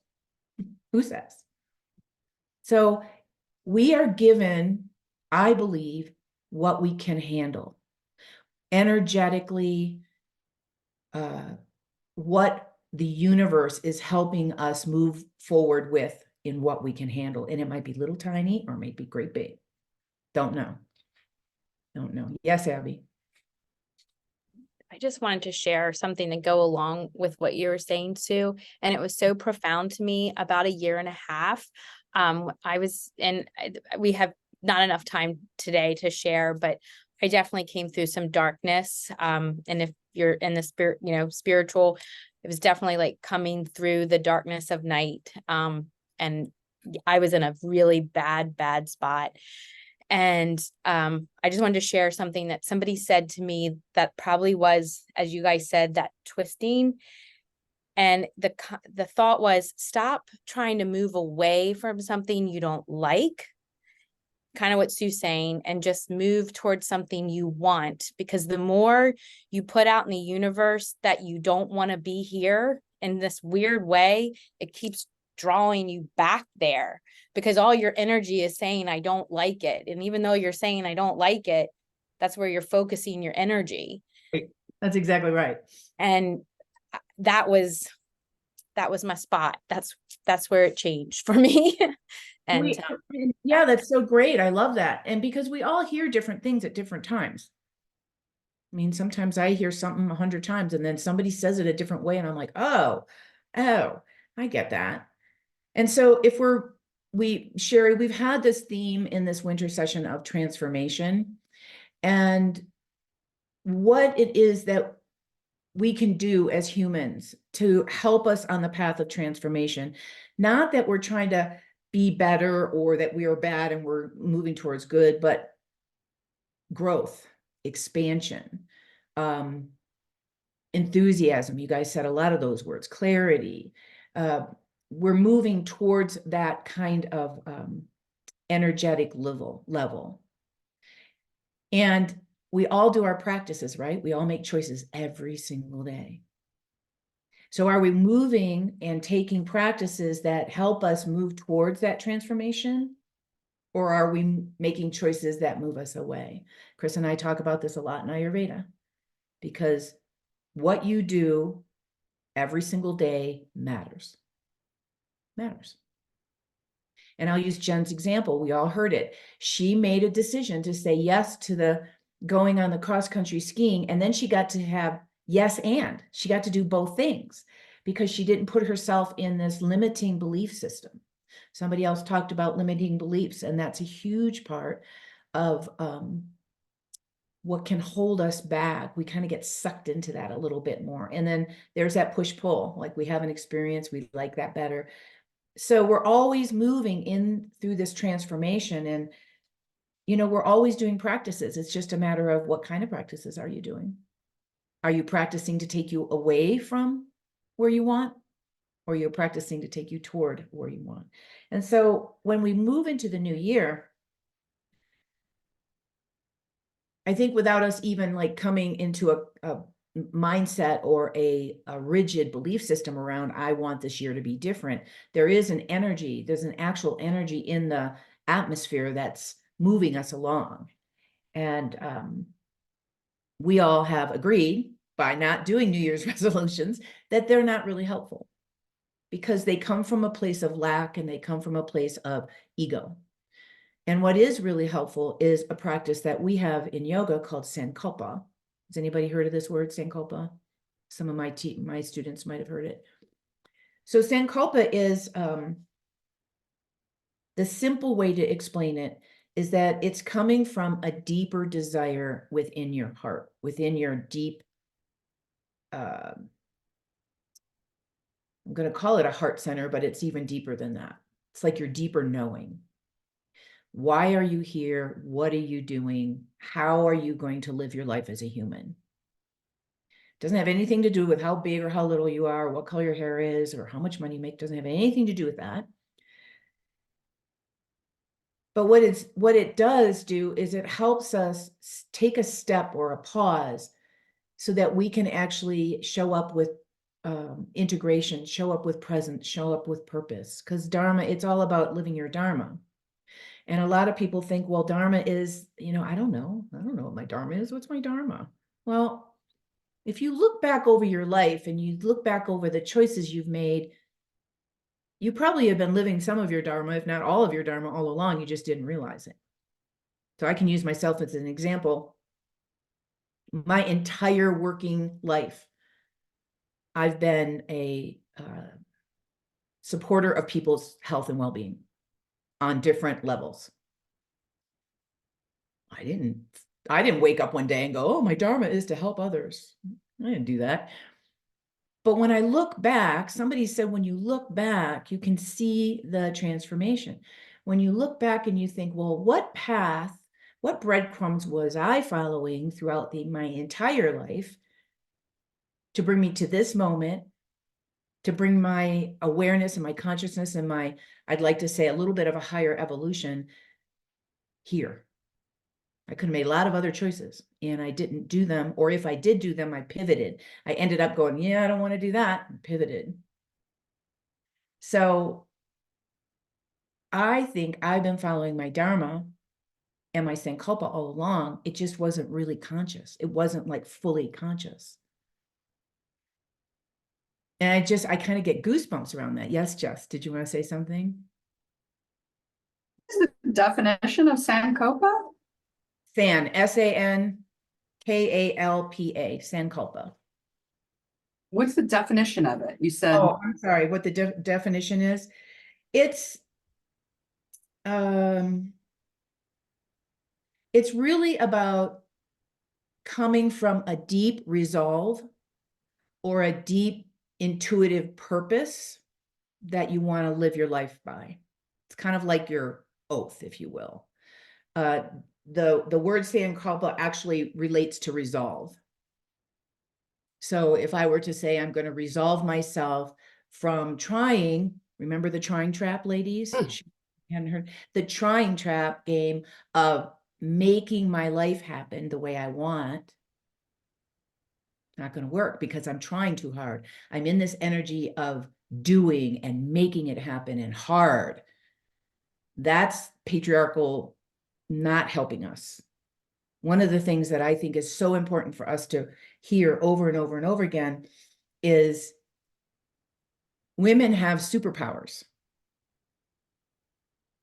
Who says? So we are given, I believe, what we can handle energetically, what the universe is helping us move forward with in what we can handle. And it might be little tiny or might be great big. Don't know. Don't know. Yes, Abby. I just wanted to share something to go along with what you were saying, Sue. And it was so profound to me. About 1.5 years, I was in, we have not enough time today to share, but I definitely came through some darkness. And if you're in the spirit, spiritual, it was definitely like coming through the darkness of night. And I was in a really bad spot. And I just wanted to share something that somebody said to me that probably was, as you guys said, that twisting. And the thought was, stop trying to move away from something you don't like, kind of what Sue's saying, and just move towards something you want. Because the more you put out in the universe that you don't want to be here in this weird way, it keeps drawing you back there, because all your energy is saying, I don't like it. And even though you're saying, I don't like it, that's where you're focusing your energy. That's exactly right. And that was my spot. That's where it changed for me. And yeah, that's so great. I love that. And because we all hear different things at different times. I mean, sometimes I hear something 100 times and then somebody says it a different way and I'm like, oh, I get that. And so if Sherry, we've had this theme in this winter session of transformation, and what it is that we can do as humans to help us on the path of transformation. Not that we're trying to be better or that we are bad and we're moving towards good, but growth, expansion, enthusiasm. You guys said a lot of those words, clarity. We're moving towards that kind of energetic level. And we all do our practices, right? We all make choices every single day. So are we moving and taking practices that help us move towards that transformation? Or are we making choices that move us away? Chris and I talk about this a lot in Ayurveda, because what you do every single day matters. And I'll use Jen's example. We all heard it. She made a decision to say yes to the going on the cross-country skiing. And then she got to have yes, and she got to do both things because she didn't put herself in this limiting belief system. Somebody else talked about limiting beliefs, and that's a huge part of what can hold us back. We kind of get sucked into that a little bit more. And then there's that push-pull, like we have an experience, we like that better. So we're always moving in through this transformation, and we're always doing practices. It's just a matter of what kind of practices are you doing? Are you practicing to take you away from where you want, or you're practicing to take you toward where you want? And so when we move into the new year, I think without us even like coming into a mindset or a rigid belief system around, I want this year to be different, there is an energy, there's an actual energy in the atmosphere that's moving us along. And we all have agreed by not doing New Year's resolutions that they're not really helpful because they come from a place of lack and they come from a place of ego. And what is really helpful is a practice that we have in yoga called Sankulpa. Has anybody heard of this word, Sankulpa? Some of my students might have heard it. So Sankulpa is, the simple way to explain it is that it's coming from a deeper desire within your heart, within your deep, I'm going to call it a heart center, but it's even deeper than that. It's like your deeper knowing. Why are you here? What are you doing? How are you going to live your life as a human? Doesn't have anything to do with how big or how little you are, or what color your hair is, or how much money you make. Doesn't have anything to do with that. But what it does do is it helps us take a step or a pause so that we can actually show up with integration, show up with presence, show up with purpose. Because Dharma, it's all about living your Dharma. And a lot of people think, well, Dharma is, I don't know what my Dharma is. What's my Dharma? Well, if you look back over your life and you look back over the choices you've made, you probably have been living some of your Dharma, if not all of your Dharma, all along. You just didn't realize it. So I can use myself as an example. My entire working life, I've been a supporter of people's health and well-being on different levels. I didn't wake up one day and go, oh, my Dharma is to help others. I didn't do that. But when I look back, somebody said, when you look back, you can see the transformation. When you look back and you think, well, what path, what breadcrumbs was I following throughout my entire life to bring me to this moment, to bring my awareness and my consciousness and I'd like to say a little bit of a higher evolution here. I could have made a lot of other choices and I didn't do them. Or if I did do them, I pivoted. I ended up going, yeah, I don't want to do that. And pivoted. So I think I've been following my Dharma and my Sankalpa all along. It just wasn't really conscious. It wasn't like fully conscious. And I kind of get goosebumps around that. Yes, Jess, did you want to say something? What's the definition of Sankulpa? San, S-A-N-K-A-L-P-A, Sankulpa. What's the definition of it? You said, Oh, I'm sorry, what the definition is? It's really about coming from a deep resolve or a deep intuitive purpose that you want to live your life by. It's kind of like your oath, if you will. The word Sankalpa actually relates to resolve. So if I were to say, I'm going to resolve myself from trying, remember the trying trap, ladies? She hadn't heard the trying trap game of making my life happen the way I want. Not going to work because I'm trying too hard. I'm in this energy of doing and making it happen and hard. That's patriarchal not helping us. One of the things that I think is so important for us to hear over and over and over again is women have superpowers.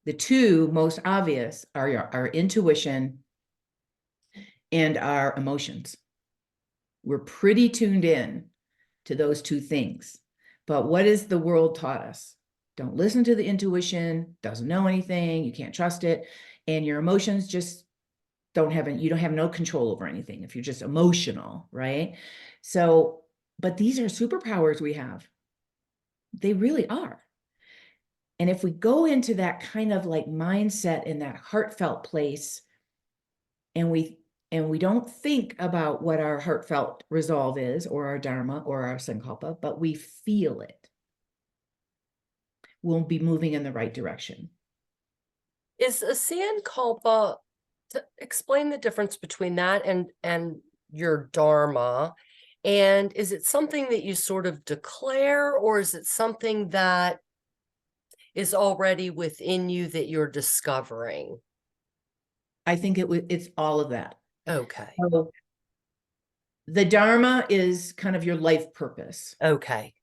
The two most obvious are our intuition and our emotions. We're pretty tuned in to those two things. But what has the world taught us? Don't listen to the intuition, doesn't know anything, you can't trust it, and your emotions just you don't have no control over anything if you're just emotional, right? So, but these are superpowers we have. They really are. And if we go into that kind of like mindset in that heartfelt place, and we don't think about what our heartfelt resolve is, or our dharma, or our sankalpa, but we feel it, we'll be moving in the right direction. Is a Sankulpa, to explain the difference between that and your dharma, and is it something that you sort of declare, or is it something that is already within you that you're discovering? I think it's all of that. Okay. So the dharma is kind of your life purpose. Okay.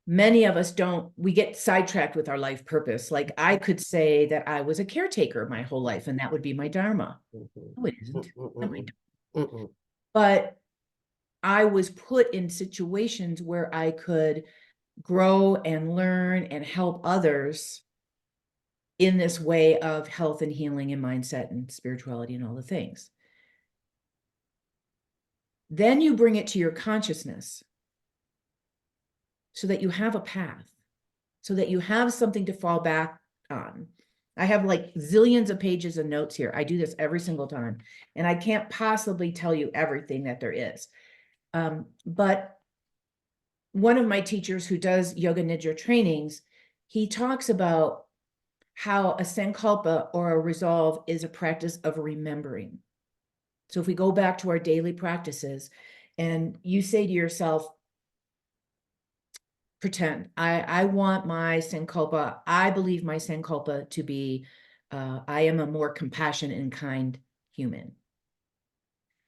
Many of us we get sidetracked with our life purpose. Like I could say that I was a caretaker my whole life, and that would be my dharma. No, it isn't. Not my dharma. But I was put in situations where I could grow and learn and help others in this way of health and healing and mindset and spirituality and all the things. Then you bring it to your consciousness so that you have a path, so that you have something to fall back on. I have like zillions of pages of notes here. I do this every single time, and I can't possibly tell you everything that there is. But one of my teachers who does yoga nidra trainings, he talks about how a sankalpa or a resolve is a practice of remembering. So if we go back to our daily practices and you say to yourself, pretend, I want my sankalpa, I believe my sankalpa to be, I am a more compassionate and kind human.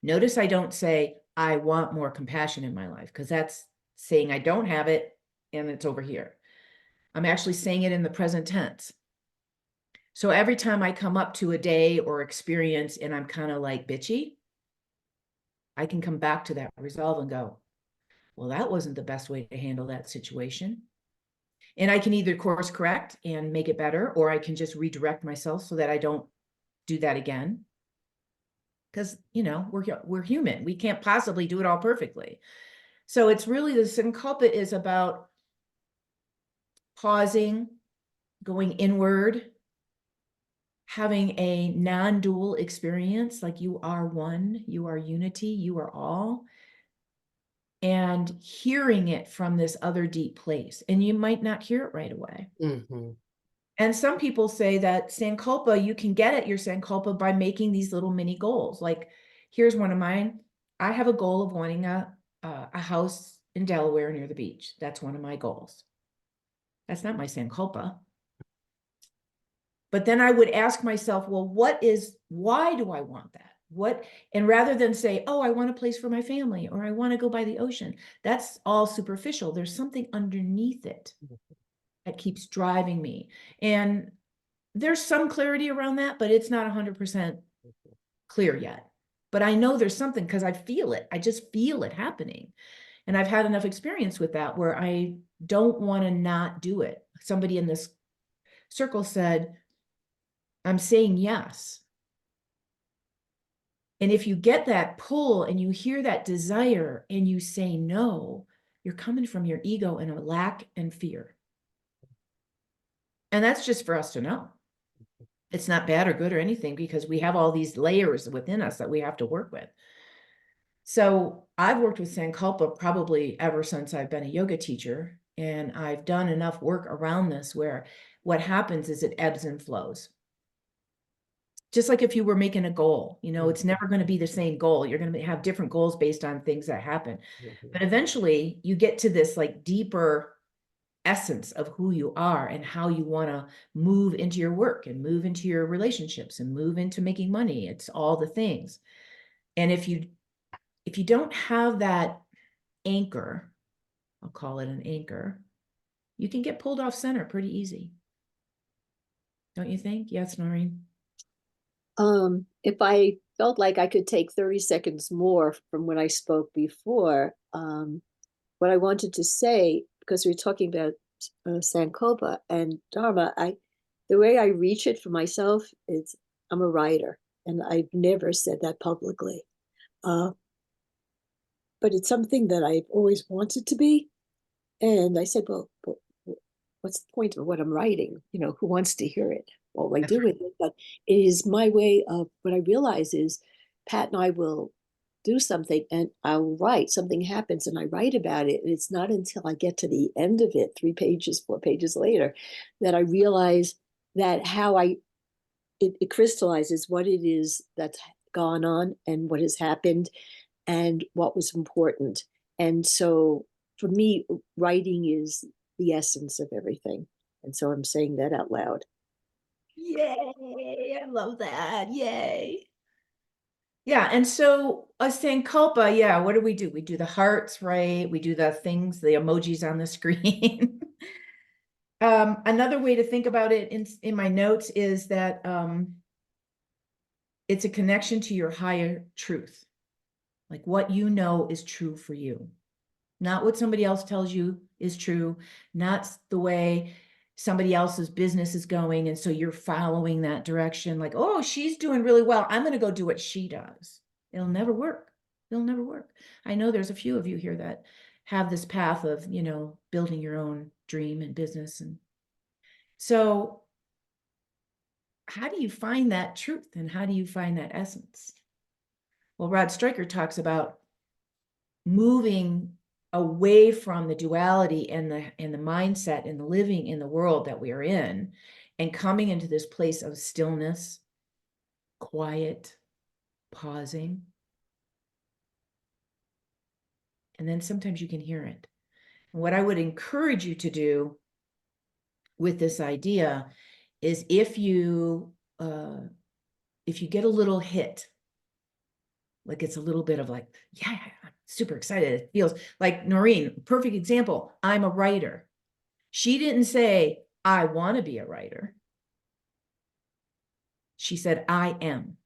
Notice I don't say, I want more compassion in my life, because that's saying I don't have it and it's over here. I'm actually saying it in the present tense. So every time I come up to a day or experience and I'm kind of like bitchy, I can come back to that resolve and go, well, that wasn't the best way to handle that situation. And I can either course correct and make it better, or I can just redirect myself so that I don't do that again. Because, you know, we're human. We can't possibly do it all perfectly. So it's really, the sankalpa is about pausing, going inward, having a non-dual experience, like you are one, you are unity, you are all, and hearing it from this other deep place. And you might not hear it right away. And some people say that sankalpa, you can get at your sankalpa by making these little mini goals. Like, here's one of mine. I have a goal of wanting a house in Delaware near the beach. That's one of my goals. That's not my sankalpa. But then I would ask myself, well, why do I want that? And rather than say, oh, I want a place for my family, or I want to go by the ocean, that's all superficial. There's something underneath it that keeps driving me. And there's some clarity around that, but it's not 100% clear yet. But I know there's something, because I feel it. I just feel it happening. And I've had enough experience with that where I don't want to not do it. Somebody in this circle said, I'm saying yes. And if you get that pull and you hear that desire and you say no, you're coming from your ego and a lack and fear. And that's just for us to know. It's not bad or good or anything, because we have all these layers within us that we have to work with. So I've worked with Sankulpa probably ever since I've been a yoga teacher, and I've done enough work around this where what happens is it ebbs and flows. Just like if you were making a goal, you know, it's never going to be the same goal. You're going to have different goals based on things that happen. But eventually you get to this like deeper essence of who you are and how you want to move into your work and move into your relationships and move into making money. It's all the things. And if you don't have that anchor, I'll call it an anchor, you can get pulled off center pretty easy. Don't you think? Yes, Noreen. If I felt like I could take 30 seconds more from when I spoke before, what I wanted to say, because we were talking about Sankulpa and Dharma, the way I reach it for myself is I'm a writer, and I've never said that publicly. But it's something that I've always wanted to be. And I said, well, what's the point of what I'm writing? You know, who wants to hear it? What will I do with it? But it is my way of, what I realize is Pat and I will do something and I'll write, something happens and I write about it. And it's not until I get to the end of it, 3 pages, 4 pages later, that I realize that it crystallizes what it is that's gone on and what has happened and what was important. And so for me, writing is the essence of everything. And so I'm saying that out loud. Yay, I love that. Yay. Yeah, and so us saying culpa, yeah, what do? We do the hearts, right? We do the things, the emojis on the screen. Another way to think about it in my notes is that it's a connection to your higher truth. Like what you know is true for you. Not what somebody else tells you is true, not the way somebody else's business is going. And so you're following that direction, like, oh, she's doing really well, I'm going to go do what she does. It'll never work. It'll never work. I know there's a few of you here that have this path of, you know, building your own dream and business. And so how do you find that truth and how do you find that essence? Well, Rod Stryker talks about moving away from the duality and the mindset and the living in the world that we are in and coming into this place of stillness, quiet, pausing. And then sometimes you can hear it. And what I would encourage you to do with this idea is if you get a little hit, like it's a little bit of like, yeah, I'm super excited. It feels like Noreen, perfect example. I'm a writer. She didn't say, I want to be a writer. She said, I am.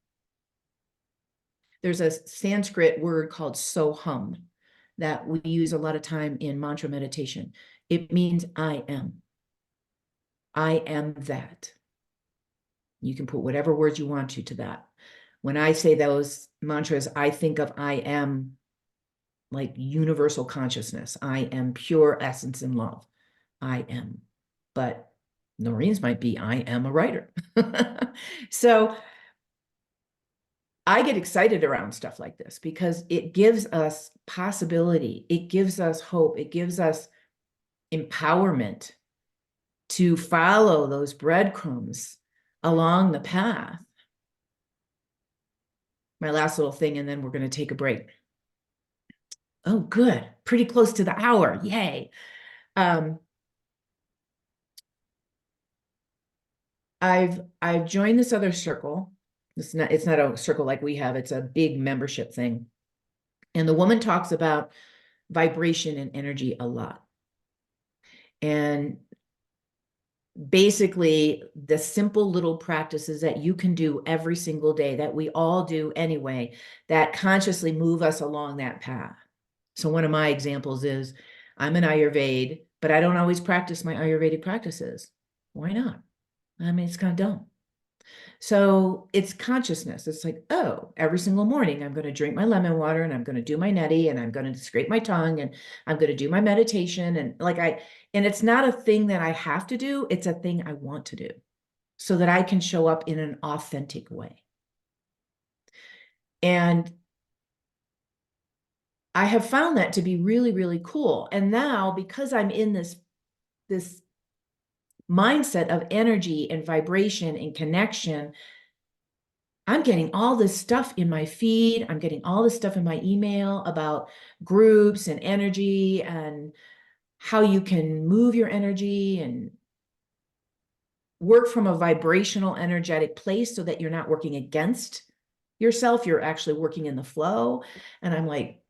There's a Sanskrit word called soham that we use a lot of time in mantra meditation. It means I am. I am that. You can put whatever words you want to that. When I say those mantras, I think of I am like universal consciousness. I am pure essence and love. I am. But Noreen's might be, I am a writer. So I get excited around stuff like this because it gives us possibility. It gives us hope. It gives us empowerment to follow those breadcrumbs along the path. My last little thing, and then we're going to take a break. Oh, good. Pretty close to the hour. Yay. I've joined this other circle. It's not a circle like we have. It's a big membership thing. And the woman talks about vibration and energy a lot. And basically the simple little practices that you can do every single day that we all do anyway, that consciously move us along that path. So one of my examples is I'm an Ayurveda, but I don't always practice my Ayurvedic practices. Why not? I mean, it's kind of dumb. So it's consciousness. It's like, oh, every single morning I'm going to drink my lemon water and I'm going to do my neti and I'm going to scrape my tongue and I'm going to do my meditation. And and it's not a thing that I have to do. It's a thing I want to do so that I can show up in an authentic way. And I have found that to be really, really cool. And now because I'm in this mindset of energy and vibration and connection, I'm getting all this stuff in my feed. I'm getting all this stuff in my email about groups and energy and how you can move your energy and work from a vibrational, energetic place so that you're not working against yourself. You're actually working in the flow. And I'm like,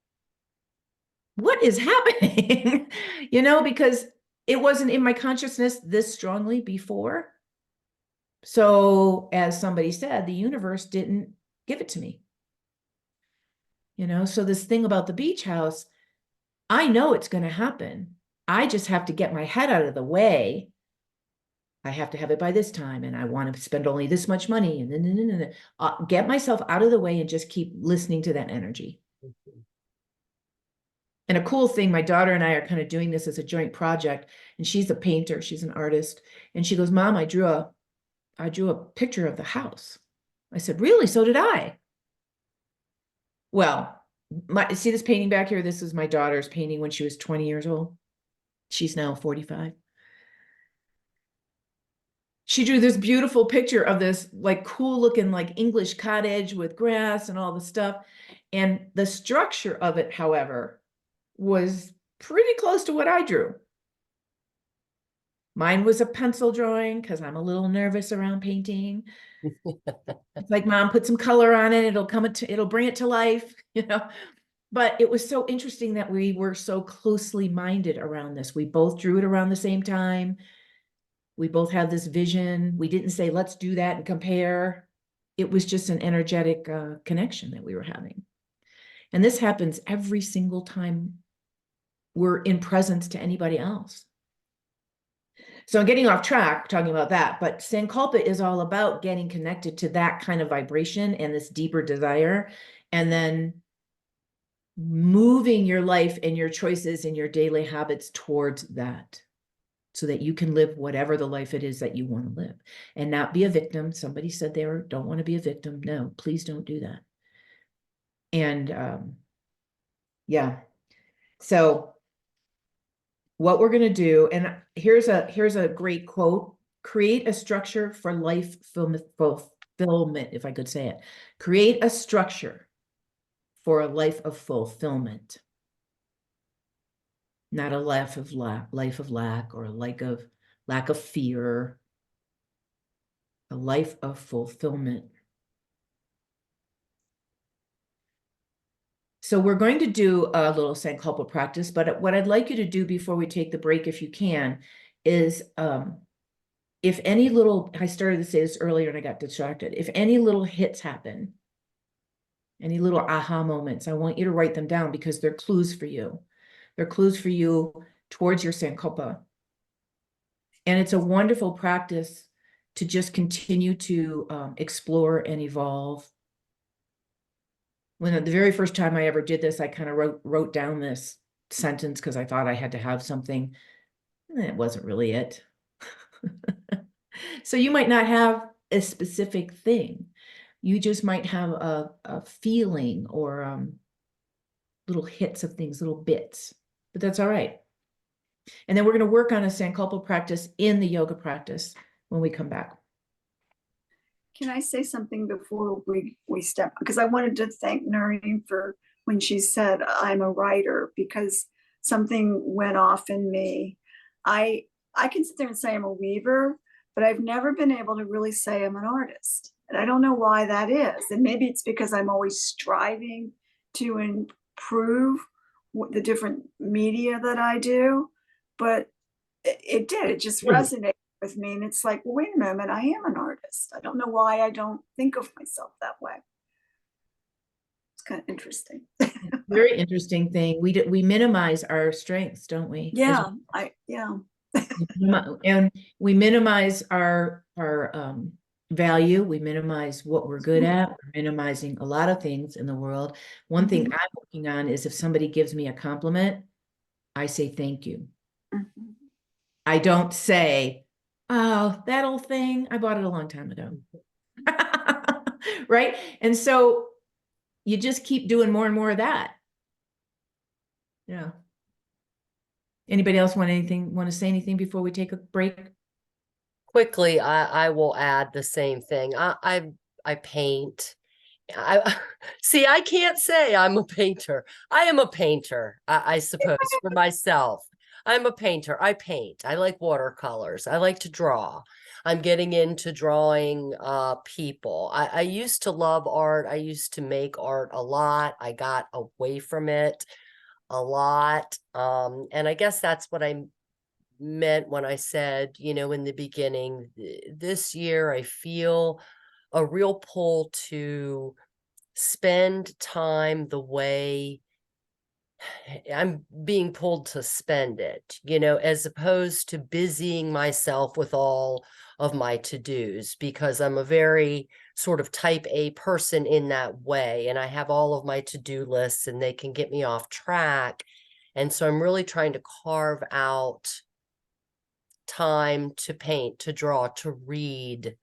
what is happening? Because it wasn't in my consciousness this strongly before. So as somebody said, the universe didn't give it to me. So this thing about the beach house, I know it's going to happen. I just have to get my head out of the way. I have to have it by this time, and I want to spend only this much money, and then get myself out of the way and just keep listening to that energy. And a cool thing, my daughter and I are kind of doing this as a joint project, and she's a painter, she's an artist, and she goes, Mom, I drew a picture of the house. I said, really? So did I. Well, see this painting back here? This is my daughter's painting when she was 20 years old. She's now 45. She drew this beautiful picture of this like cool looking like English cottage with grass and all the stuff. And the structure of it, however, was pretty close to what I drew. Mine was a pencil drawing because I'm a little nervous around painting. It's like, Mom, put some color on it. It'll bring it to life, But it was so interesting that we were so closely minded around this. We both drew it around the same time. We both had this vision. We didn't say, let's do that and compare. It was just an energetic connection that we were having. And this happens every single time we're in presence to anybody else. So I'm getting off track talking about that, but Sankulpa is all about getting connected to that kind of vibration and this deeper desire, and then moving your life and your choices and your daily habits towards that, so that you can live whatever the life it is that you want to live and not be a victim. Somebody said they don't want to be a victim. No, please don't do that. And yeah, so what we're going to do, and here's a great quote: create a structure for life fulfillment, if I could say it. Create a structure for a life of fulfillment, not a life of lack or lack of fear, a life of fulfillment. So we're going to do a little Sankulpa practice, but what I'd like you to do before we take the break, if you can, is if any little, I started to say this earlier and I got distracted. If any little hits happen, any little aha moments, I want you to write them down because they're clues for you. They're clues for you towards your Sankulpa. And it's a wonderful practice to just continue to explore and evolve. When the very first time I ever did this, I kind of wrote down this sentence because I thought I had to have something. And it wasn't really it. So you might not have a specific thing. You just might have a feeling or little hits of things, little bits, but that's all right. And then we're going to work on a Sankulpa practice in the yoga practice when we come back. Can I say something before we step? Because I wanted to thank Noreen for when she said I'm a writer, because something went off in me. I can sit there and say I'm a weaver, but I've never been able to really say I'm an artist. And I don't know why that is. And maybe it's because I'm always striving to improve the different media that I do. But it just resonated with me. And it's like, well, wait a moment, I am an artist. I don't know why I don't think of myself that way. It's kind of interesting. Very interesting thing. We minimize our strengths, don't we? Yeah, And we minimize our value. We minimize what we're good at. We're minimizing a lot of things in the world. One thing I'm working on is if somebody gives me a compliment, I say thank you. I don't say, oh, that old thing, I bought it a long time ago. Right? And so you just keep doing more and more of that. Yeah. Anybody else want to say anything before we take a break? Quickly, I will add the same thing. I paint. See, I can't say I'm a painter. I am a painter, I suppose, for myself. I'm a painter. I paint. I like watercolors. I like to draw. I'm getting into drawing people. I used to love art. I used to make art a lot. I got away from it a lot. And I guess that's what I'm meant when I said, in the beginning, this year I feel a real pull to spend time the way I'm being pulled to spend it, as opposed to busying myself with all of my to-dos, because I'm a very sort of type A person in that way. And I have all of my to-do lists and they can get me off track. And so I'm really trying to carve out time to paint, to draw, to read.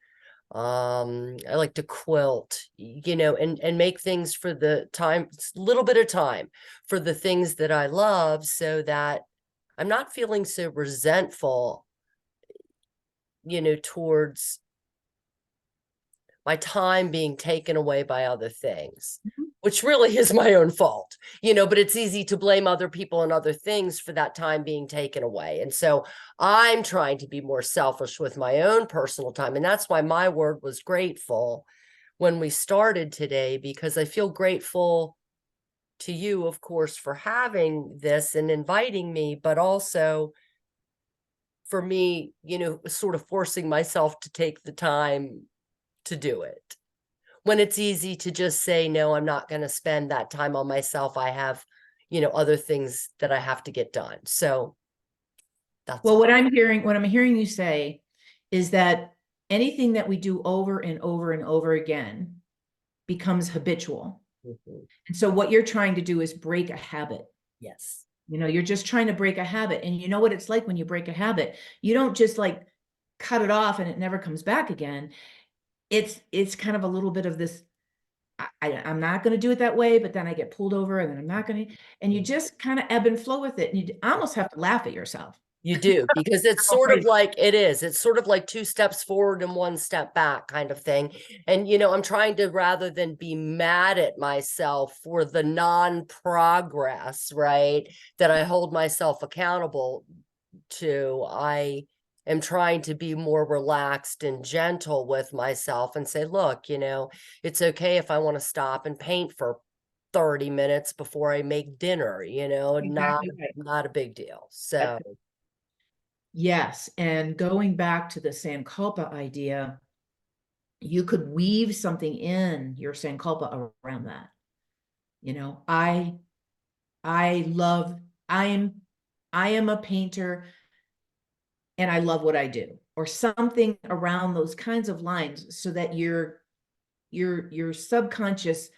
I like to quilt, and make things for the time, little bit of time for the things that I love, so that I'm not feeling so resentful, towards my time being taken away by other things, which really is my own fault, but it's easy to blame other people and other things for that time being taken away. And so I'm trying to be more selfish with my own personal time. And that's why my word was grateful when we started today, because I feel grateful to you, of course, for having this and inviting me, but also for me, sort of forcing myself to take the time to do it, when it's easy to just say, no, I'm not going to spend that time on myself. I have, other things that I have to get done. So that's Well, what I'm hearing you say is that anything that we do over and over and over again becomes habitual. And so what you're trying to do is break a habit. Yes. You're just trying to break a habit. And you know what it's like when you break a habit? You don't just like cut it off and it never comes back again. It's kind of a little bit of this, I'm not going to do it that way, but then I get pulled over and then I'm not going to, and you just kind of ebb and flow with it. And you almost have to laugh at yourself. You do, because it's sort of like, it's sort of like 2 steps forward and 1 step back kind of thing. And, I'm trying to, rather than be mad at myself for the non-progress, right, that I hold myself accountable to, I am trying to be more relaxed and gentle with myself and say, look, it's okay if I want to stop and paint for 30 minutes before I make dinner, Exactly right. not a big deal. So Yes. And going back to the Sankulpa idea, you could weave something in your Sankulpa around that. I am a painter and I love what I do, or something around those kinds of lines, so that your subconscious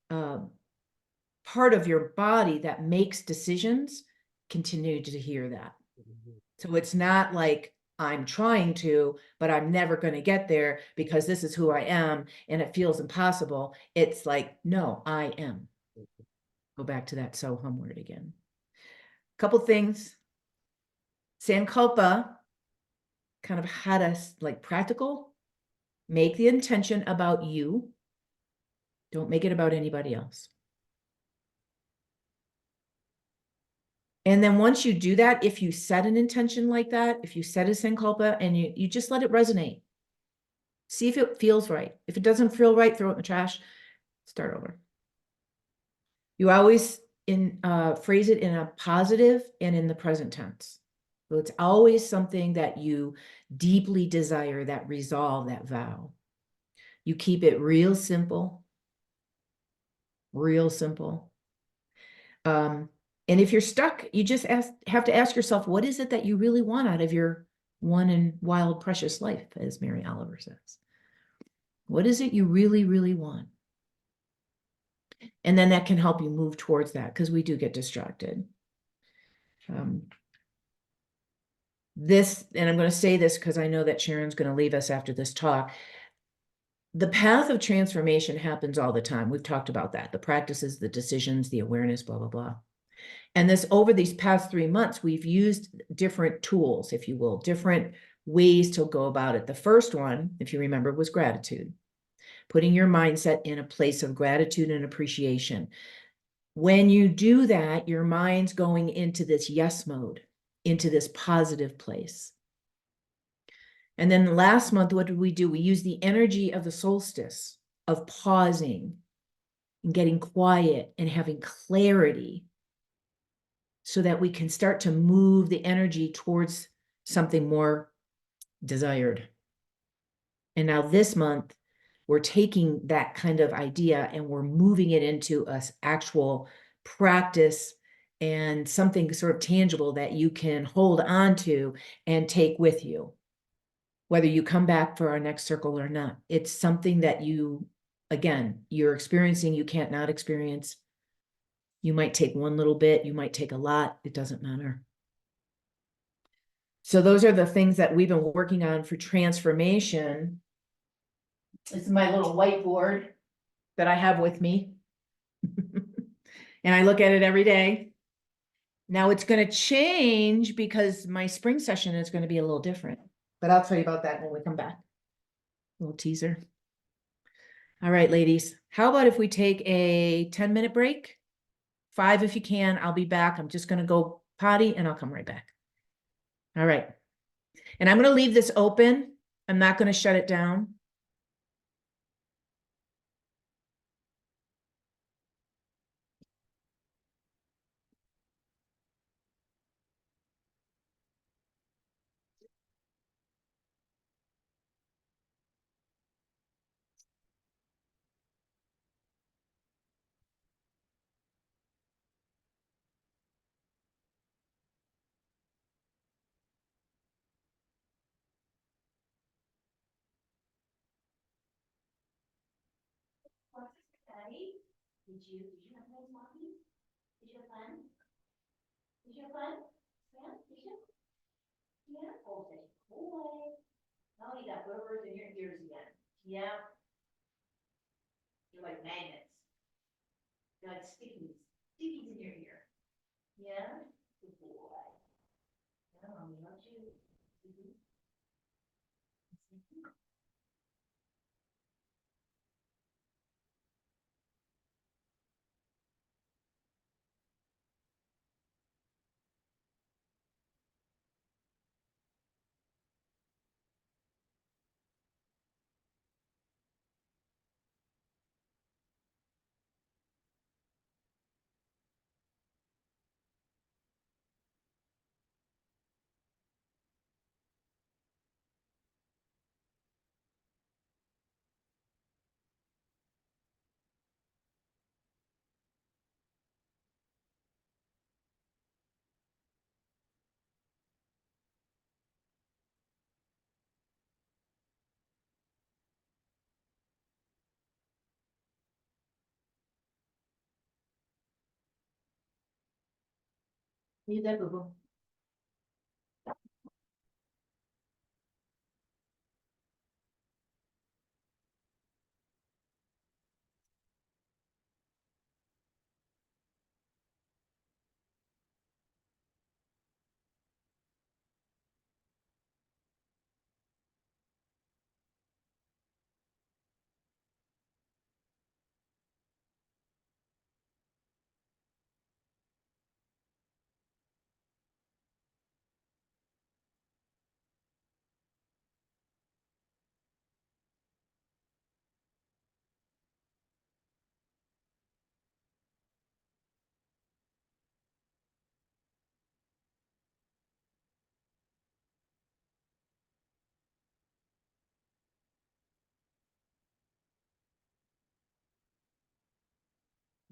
part of your body that makes decisions continue to hear that. So it's not like I'm trying to, but I'm never going to get there because this is who I am and it feels impossible. It's like, no, I am. Go back to that so hum word again. Couple things. Sankulpa kind of had us like practical. Make the intention about you. Don't make it about anybody else. And then once you do that, if you set an intention like that, if you set a Sankulpa and you just let it resonate, see if it feels right. If it doesn't feel right, throw it in the trash, start over. You always phrase it in a positive and in the present tense. So it's always something that you deeply desire, that resolve, that vow. You keep it real simple, real simple. And if you're stuck, you just have to ask yourself, what is it that you really want out of your one and wild, precious life, as Mary Oliver says? What is it you really, really want? And then that can help you move towards that, because we do get distracted. And I'm going to say this because I know that Sharon's going to leave us after this talk. The path of transformation happens all the time. We've talked about that. The practices, the decisions, the awareness, blah, blah, blah. And over these past 3 months, we've used different tools, if you will, different ways to go about it. The first one, if you remember, was gratitude. Putting your mindset in a place of gratitude and appreciation. When you do that, your mind's going into this yes mode, into this positive place. And then last month, what did we do? We used the energy of the solstice, of pausing and getting quiet and having clarity, so that we can start to move the energy towards something more desired. And now this month, we're taking that kind of idea and we're moving it into a actual practice and something sort of tangible that you can hold on to and take with you, whether you come back for our next circle or not. It's something that you, again, you're experiencing, you can't not experience. You might take one little bit, you might take a lot, it doesn't matter. So those are the things that we've been working on for transformation. This is my little whiteboard that I have with me. And I look at it every day. Now it's going to change because my spring session is going to be a little different, but I'll tell you about that when we come back. A little teaser. All right, ladies, how about if we take a 10-minute break? 5 if you can. I'll be back. I'm just going to go potty and I'll come right back. All right. And I'm going to leave this open. I'm not going to shut it down. Did you have nice walking? Did you have fun? Did you have fun? Yeah, did you? Yeah, okay. Boy. Oh, you got burrs in your ears again. Yeah. You're like magnets. You got stickies. Stickies in your ear. Yeah? Good boy. Yeah, we love you. Mhm. You there, boo-boo?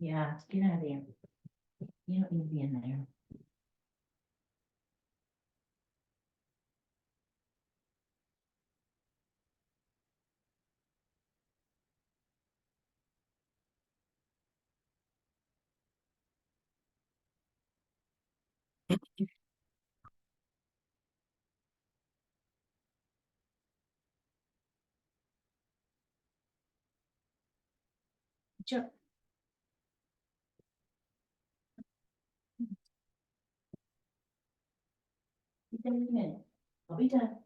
Yeah, get out of there. You don't need to be in there. Sure. Be done in a minute. I'll be done.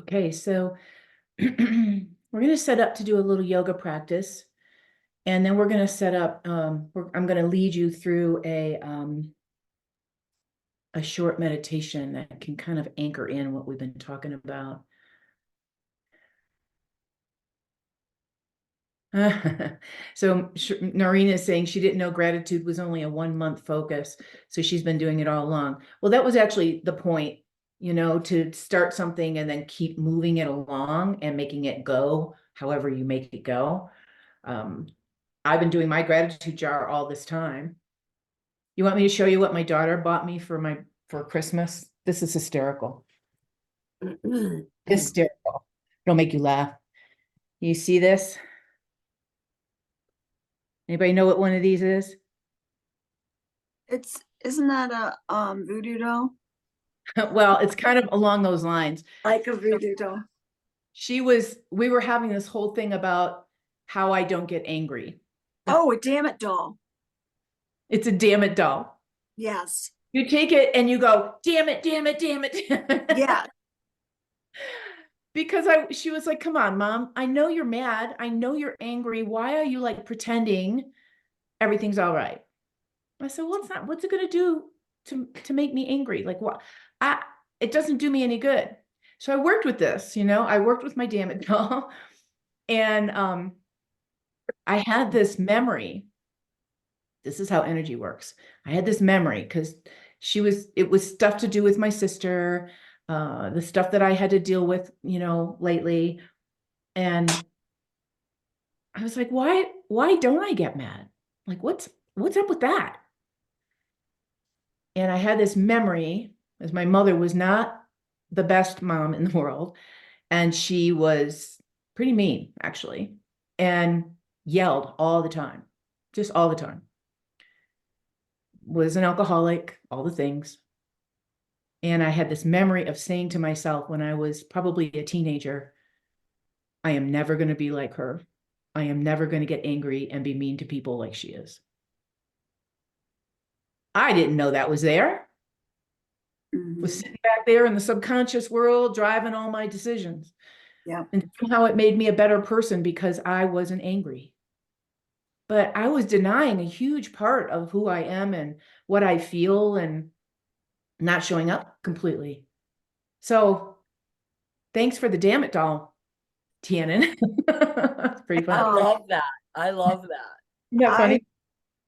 Okay, so we're going to set up to do a little yoga practice. And then we're going to set up, I'm going to lead you through a short meditation that can kind of anchor in what we've been talking about. So Noreen is saying she didn't know gratitude was only a 1-month focus. So she's been doing it all along. Well, that was actually the point, you know, to start something and then keep moving it along and making it go however you make it go. I've been doing my gratitude jar all this time. You want me to show you what my daughter bought me for Christmas? This is hysterical. Hysterical. It'll make you laugh. You see this? Anybody know what one of these is? Isn't that a voodoo doll? Well, it's kind of along those lines. Like a voodoo doll. We were having this whole thing about how I don't get angry. Oh, a Dammit doll. It's a Dammit doll. Yes. You take it and you go, damn it, damn it, damn it. Yeah. Because she was like, come on, Mom, I know you're mad. I know you're angry. Why are you like pretending everything's all right? I said, well, what's it going to do to make me angry? Like what? It doesn't do me any good. So I worked with this, you know, I worked with my Dammit doll and, I had this memory. This is how energy works. I had this memory because it was stuff to do with my sister, the stuff that I had to deal with, you know, lately. And I was like, why don't I get mad? Like, what's up with that? And I had this memory, as my mother was not the best mom in the world. And she was pretty mean, actually, and yelled all the time, just all the time. Was an alcoholic, all the things. And I had this memory of saying to myself when I was probably a teenager, I am never going to be like her. I am never going to get angry and be mean to people like she is. I didn't know that was there. Was sitting back there in the subconscious world, driving all my decisions. Yeah. And somehow it made me a better person because I wasn't angry. But I was denying a huge part of who I am and what I feel and not showing up completely. So thanks for the Dammit doll, Tianan. That's pretty I funny. love that. I love that. Isn't that funny?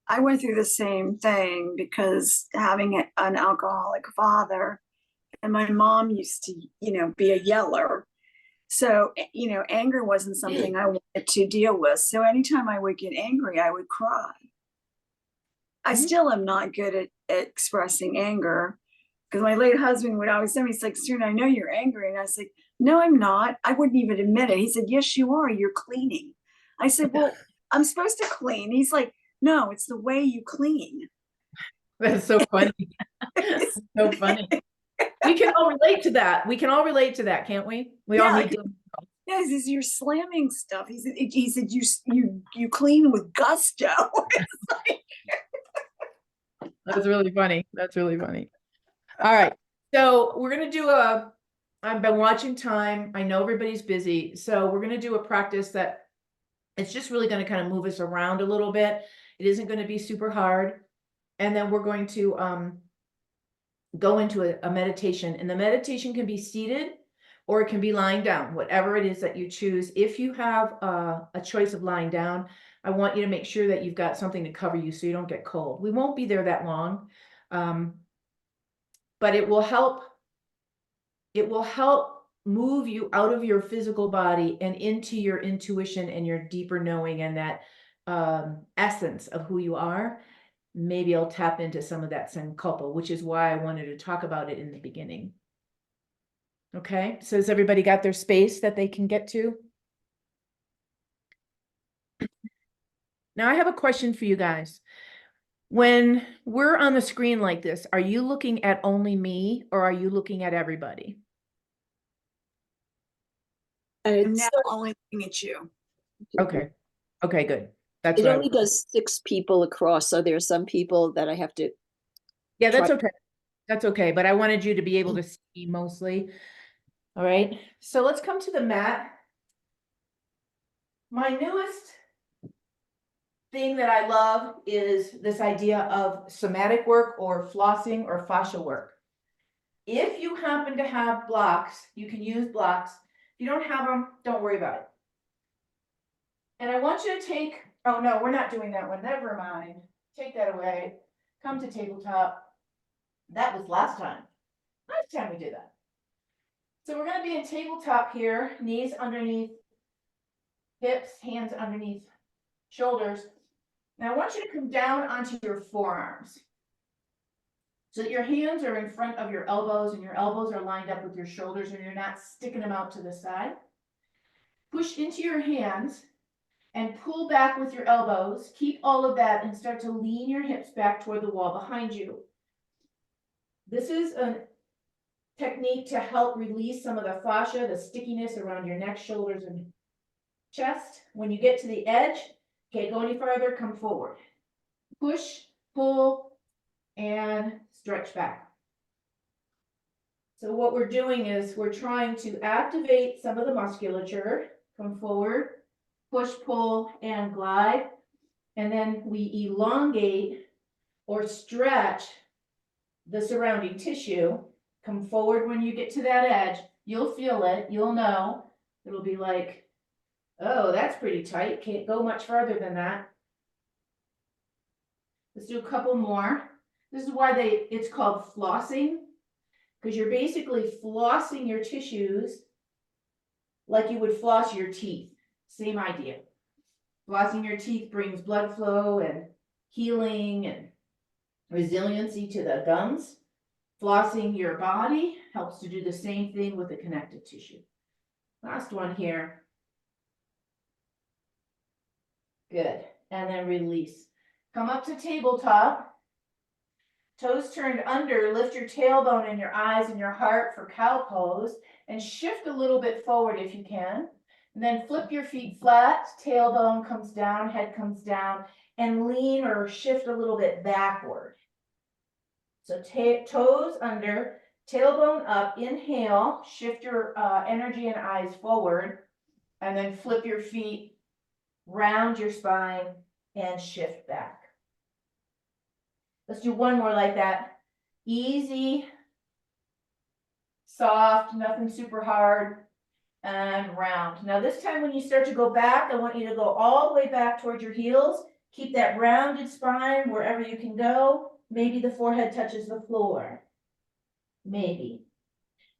I went through the same thing because having an alcoholic father, and my mom used to, you know, be a yeller. So, you know, anger wasn't something I wanted to deal with. So anytime I would get angry, I would cry. I still am not good at expressing anger because my late husband would always tell me, he's like, Stern, I know you're angry. And I was like, no, I'm not. I wouldn't even admit it. He said, yes, you are. You're cleaning. I said, well, I'm supposed to clean. He's like, no, it's the way you clean. That's so funny. That's so funny. We can all relate to that. We can all relate to that, can't we? We all need to. Yeah, he says, you're slamming stuff. He said you clean with gusto. That's really funny. That's really funny. All right. So we're going to do I've been watching time. I know everybody's busy. So we're going to do a practice that it's just really going to kind of move us around a little bit. It isn't going to be super hard. And then we're going to go into a meditation, and the meditation can be seated or it can be lying down, whatever it is that you choose. If you have a choice of lying down, I want you to make sure that you've got something to cover you so you don't get cold. We won't be there that long, but it will help. It will help move you out of your physical body and into your intuition and your deeper knowing and that essence of who you are. Maybe I'll tap into some of that Sankulpa, which is why I wanted to talk about it in the beginning. Okay, so has everybody got their space that they can get to? Now I have a question for you guys. When we're on the screen like this, are you looking at only me or are you looking at everybody? I'm now only looking at you. Okay. Okay, good. That's It what only does 6 people across, so there are some people that I have to. Yeah, that's okay. That's okay. But I wanted you to be able to see mostly. All right, so let's come to the mat. My newest thing that I love is this idea of somatic work or flossing or fascia work. If you happen to have blocks, you can use blocks. If you don't have them, don't worry about it. And I want you to take, oh no, we're not doing that one, never mind. Take that away, come to tabletop. That was last time we did that. So we're gonna be in tabletop here, knees underneath hips, hands underneath shoulders. Now I want you to come down onto your forearms so that your hands are in front of your elbows and your elbows are lined up with your shoulders and you're not sticking them out to the side. Push into your hands and pull back with your elbows. Keep all of that and start to lean your hips back toward the wall behind you. This is a technique to help release some of the fascia, the stickiness around your neck, shoulders, and chest. When you get to the edge, can't go any farther, come forward. Push, pull, and stretch back. So what we're doing is we're trying to activate some of the musculature. Come forward, push, pull, and glide. And then we elongate or stretch the surrounding tissue. Come forward when you get to that edge. You'll feel it, you'll know. It'll be like, oh, that's pretty tight. Can't go much farther than that. Let's do a couple more. This is why it's called flossing, because you're basically flossing your tissues like you would floss your teeth. Same idea. Flossing your teeth brings blood flow and healing and resiliency to the gums. Flossing your body helps to do the same thing with the connective tissue. Last one here. Good. And then release. Come up to tabletop. Toes turned under. Lift your tailbone and your eyes and your heart for cow pose. And shift a little bit forward if you can. And then flip your feet flat. Tailbone comes down, head comes down. And lean or shift a little bit backward. So toes under, tailbone up. Inhale. Shift your energy and eyes forward. And then flip your feet. Round your spine and shift back. Let's do one more like that. Easy, soft, nothing super hard, and round. Now this time when you start to go back, I want you to go all the way back towards your heels. Keep that rounded spine wherever you can go. Maybe the forehead touches the floor. Maybe.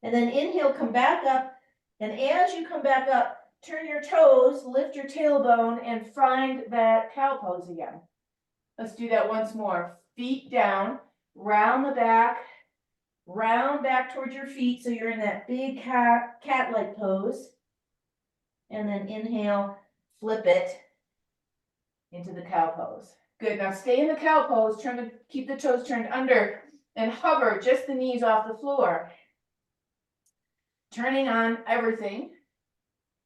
And then inhale, come back up. And as you come back up, turn your toes, lift your tailbone, and find that cow pose again. Let's do that once more. Feet down, round the back, round back towards your feet so you're in that big cat-like pose. And then inhale, flip it into the cow pose. Good, now stay in the cow pose, keep the toes turned under, and hover just the knees off the floor. Turning on everything.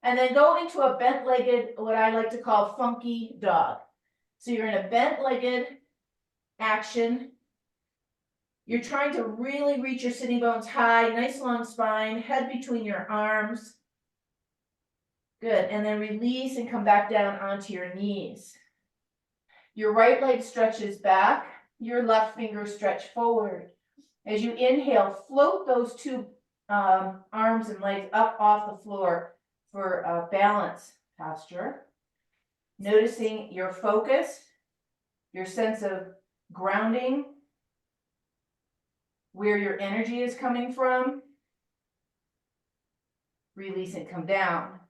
And then go into a bent-legged, what I like to call funky dog. So you're in a bent-legged action. You're trying to really reach your sitting bones high, nice long spine, head between your arms. Good, and then release and come back down onto your knees. Your right leg stretches back, your left finger stretch forward. As you inhale, float those two arms and legs up off the floor for a balance posture. Noticing your focus, your sense of grounding, where your energy is coming from. Release and come down.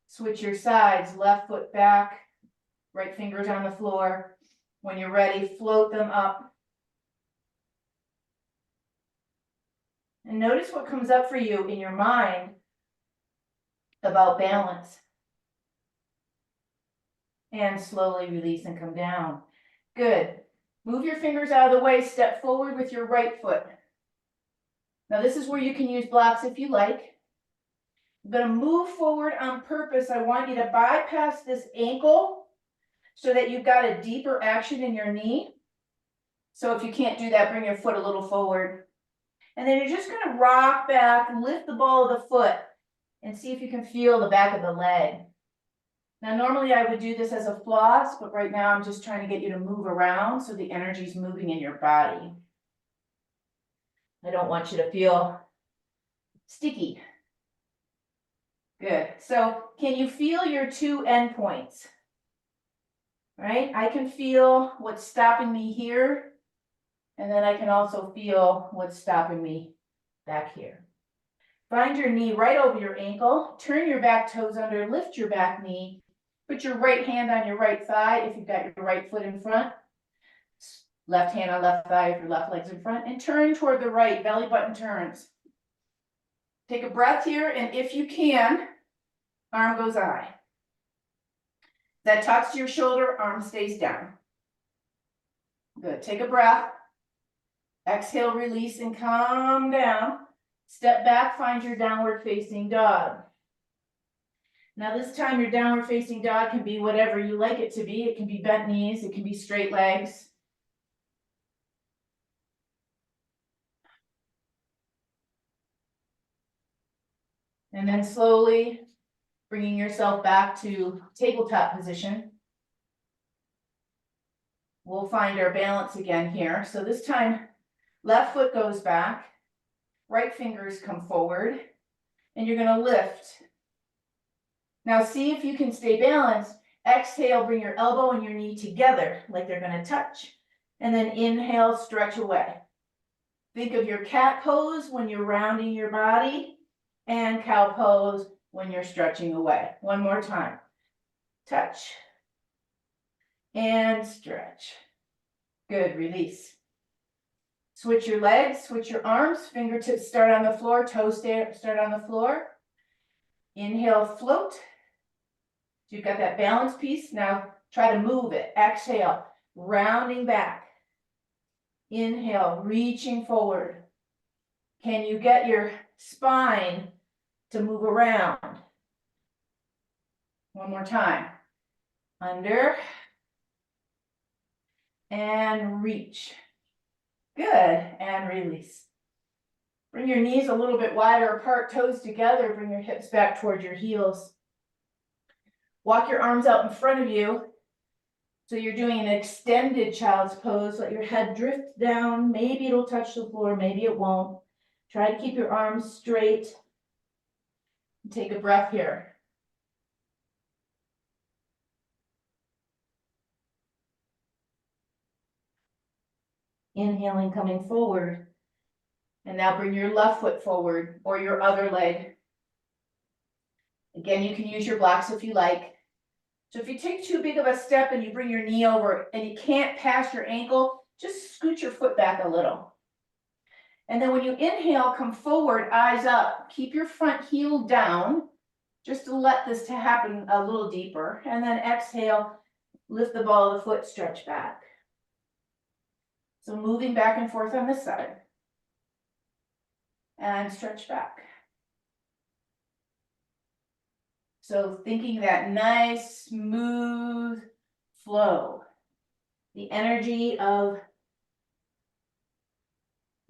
Switch your sides, left foot back, right fingers on the floor. When you're ready, float them up. And notice what comes up for you in your mind about balance. And slowly release and come down. Good. Move your fingers out of the way, step forward with your right foot. Now this is where you can use blocks if you like. I'm going to move forward on purpose. I want you to bypass this ankle so that you've got a deeper action in your knee. So if you can't do that, bring your foot a little forward. And then you're just gonna rock back, lift the ball of the foot, and see if you can feel the back of the leg. Now, normally I would do this as a floss, but right now I'm just trying to get you to move around so the energy's moving in your body. I don't want you to feel sticky. Good. So can you feel your two endpoints? Right? I can feel what's stopping me here, and then I can also feel what's stopping me back here. Find your knee right over your ankle, turn your back toes under, lift your back knee, put your right hand on your right thigh if you've got your right foot in front, left hand on left thigh if your left leg's in front, and turn toward the right, belly button turns. Take a breath here, and if you can, arm goes high. That tucks to your shoulder, arm stays down. Good. Take a breath. Exhale, release, and calm down. Step back, find your downward facing dog. Now this time your downward facing dog can be whatever you like it to be. It can be bent knees, it can be straight legs. And then slowly bringing yourself back to tabletop position. We'll find our balance again here. So this time, left foot goes back, right fingers come forward, and you're gonna lift. Now see if you can stay balanced. Exhale, bring your elbow and your knee together like they're gonna touch. And then inhale, stretch away. Think of your cat pose when you're rounding your body, and cow pose when you're stretching away. One more time. Touch. And stretch. Good, release. Switch your legs, switch your arms, fingertips start on the floor, toes start on the floor. Inhale, float. So you've got that balance piece. Now try to move it. Exhale, rounding back. Inhale, reaching forward. Can you get your spine to move around? One more time. Under. And reach. Good, and release. Bring your knees a little bit wider apart, toes together, bring your hips back towards your heels. Walk your arms out in front of you. So you're doing an extended child's pose. Let your head drift down. Maybe it'll touch the floor, maybe it won't. Try to keep your arms straight. Take a breath here. Inhaling, coming forward. And now bring your left foot forward or your other leg. Again, you can use your blocks if you like. So if you take too big of a step and you bring your knee over and you can't pass your ankle, just scoot your foot back a little. And then when you inhale, come forward, eyes up. Keep your front heel down, just to let this to happen a little deeper. And then exhale, lift the ball of the foot, stretch back. So moving back and forth on this side. And stretch back. So thinking that nice, smooth flow. The energy of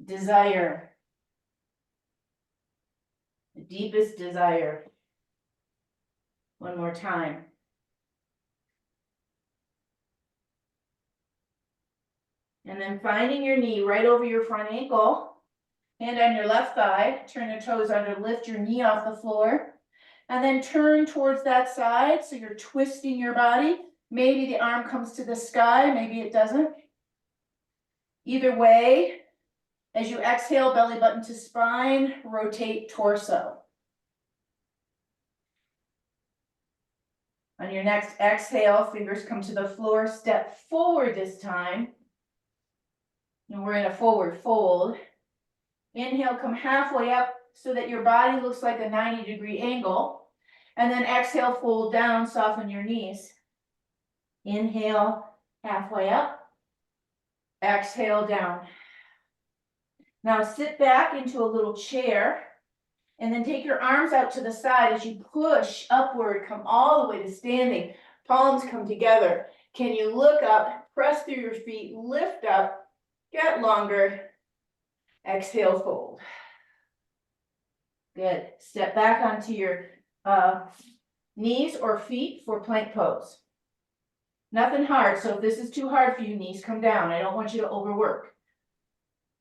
desire. The deepest desire. One more time. And then finding your knee right over your front ankle. Hand on your left thigh, turn your toes under, lift your knee off the floor, and then turn towards that side. So you're twisting your body. Maybe the arm comes to the sky, maybe it doesn't. Either way, as you exhale, belly button to spine, rotate torso. On your next exhale, fingers come to the floor, step forward this time. And we're in a forward fold. Inhale, come halfway up so that your body looks like a 90-degree angle. And then exhale, fold down, soften your knees. Inhale, halfway up. Exhale, down. Now sit back into a little chair. And then take your arms out to the side as you push upward, come all the way to standing. Palms come together. Can you look up, press through your feet, lift up, get longer. Exhale, fold. Good. Step back onto your knees or feet for plank pose. Nothing hard, so if this is too hard for you, knees come down. I don't want you to overwork.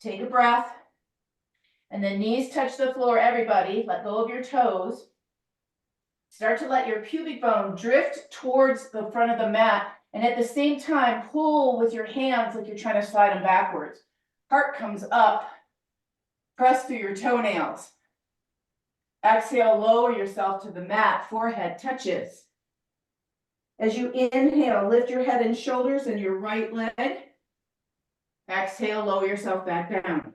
Take a breath, and then knees touch the floor, everybody. Let go of your toes. Start to let your pubic bone drift towards the front of the mat, and at the same time, pull with your hands like you're trying to slide them backwards. Heart comes up. Press through your toenails. Exhale, lower yourself to the mat, forehead touches. As you inhale, lift your head and shoulders and your right leg. Exhale, lower yourself back down.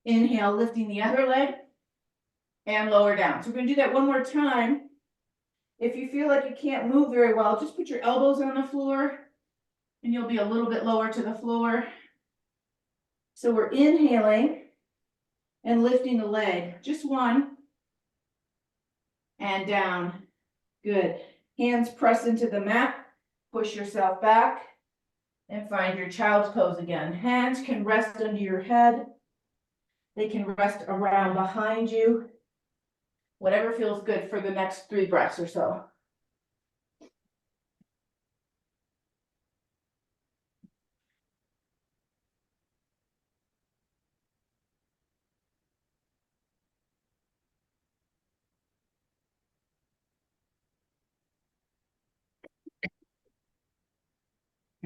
Inhale, lifting the other leg and lower down. So we're going to do that one more time. If you feel like you can't move very well, just put your elbows on the floor and you'll be a little bit lower to the floor. So we're inhaling and lifting the leg, just one, and down. Good. Hands press into the mat, push yourself back, and find your child's pose again. Hands can rest under your head. They can rest around behind you. Whatever feels good for the next 3 breaths or so.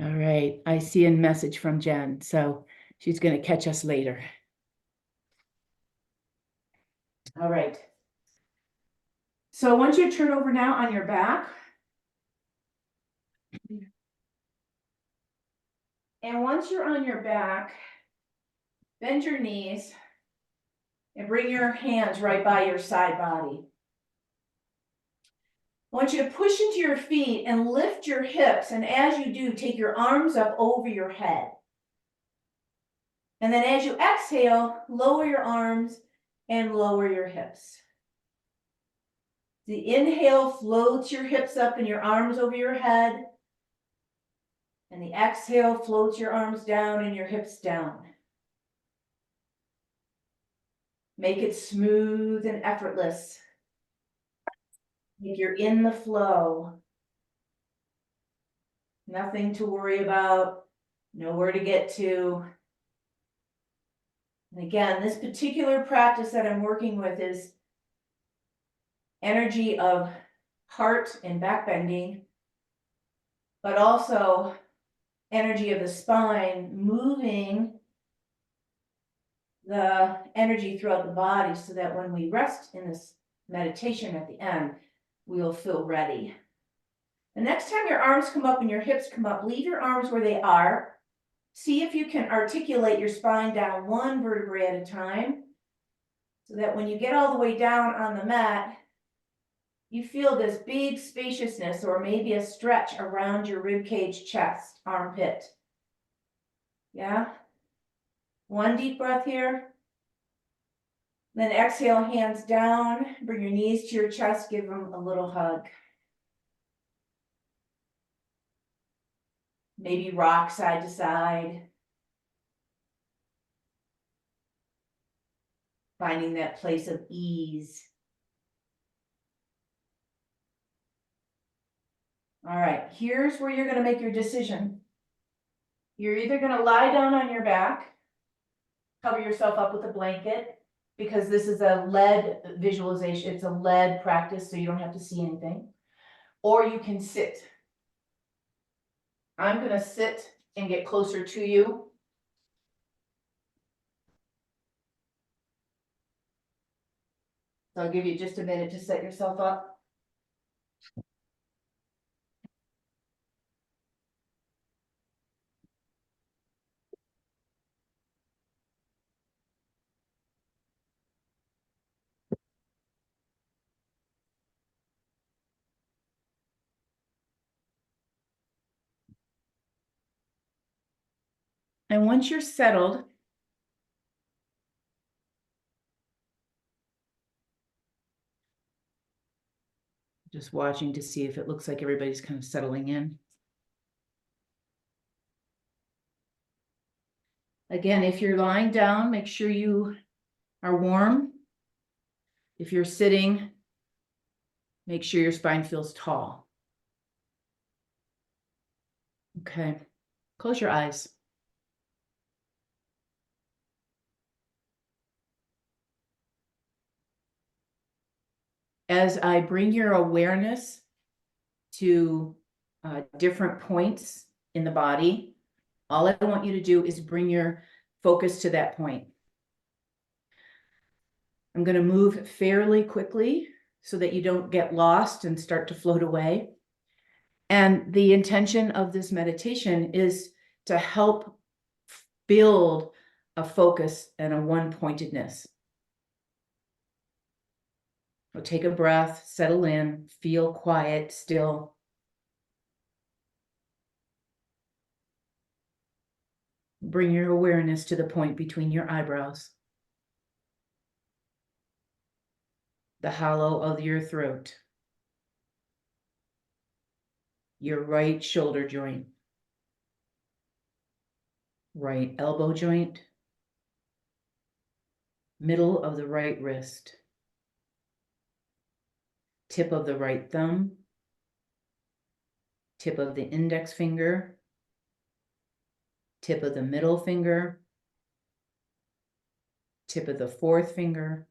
All right, I see a message from Jen, so she's going to catch us later. All right. So I want you to turn over now on your back. And once you're on your back, bend your knees and bring your hands right by your side body. I want you to push into your feet and lift your hips. And as you do, take your arms up over your head. And then as you exhale, lower your arms and lower your hips. The inhale floats your hips up and your arms over your head. And the exhale floats your arms down and your hips down. Make it smooth and effortless. Like you're in the flow. Nothing to worry about, nowhere to get to. And again, this particular practice that I'm working with is energy of heart and back bending, but also energy of the spine, moving the energy throughout the body so that when we rest in this meditation at the end, we will feel ready. The next time your arms come up and your hips come up, leave your arms where they are. See if you can articulate your spine down one vertebrae at a time so that when you get all the way down on the mat, you feel this big spaciousness or maybe a stretch around your rib cage, chest, armpit. Yeah? One deep breath here. Then exhale, hands down, bring your knees to your chest, give them a little hug. Maybe rock side to side. Finding that place of ease. All right, here's where you're going to make your decision. You're either going to lie down on your back, cover yourself up with a blanket, because this is a lead visualization. It's a lead practice, so you don't have to see anything. Or you can sit. I'm going to sit and get closer to you. So I'll give you just a minute to set yourself up. And once you're settled, just watching to see if it looks like everybody's kind of settling in. Again, if you're lying down, make sure you are warm. If you're sitting, make sure your spine feels tall. Okay, close your eyes. As I bring your awareness to different points in the body, all I want you to do is bring your focus to that point. I'm going to move fairly quickly so that you don't get lost and start to float away. And the intention of this meditation is to help build a focus and a one-pointedness. So take a breath, settle in, feel quiet, still. Bring your awareness to the point between your eyebrows, the hollow of your throat, your right shoulder joint, right elbow joint, middle of the right wrist, tip of the right thumb, tip of the index finger, tip of the middle finger, tip of the fourth finger,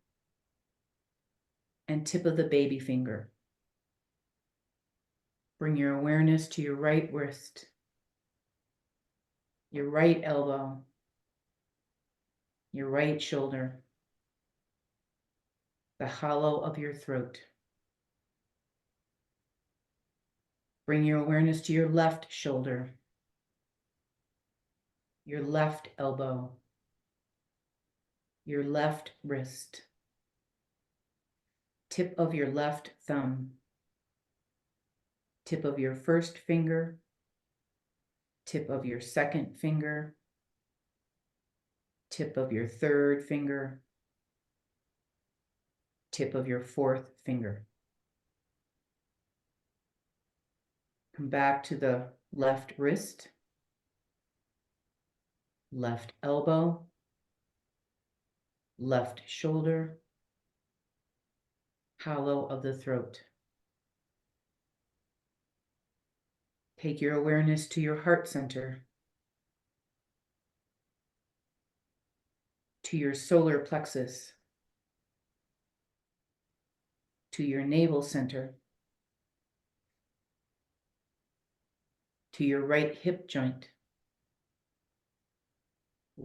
and tip of the baby finger. Bring your awareness to your right wrist, your right elbow, your right shoulder, the hollow of your throat. Bring your awareness to your left shoulder, your left elbow, your left wrist, tip of your left thumb, tip of your first finger, tip of your second finger, tip of your third finger, tip of your fourth finger. Come back to the left wrist, left elbow, left shoulder, hollow of the throat. Take your awareness to your heart center, to your solar plexus, to your navel center, to your right hip joint,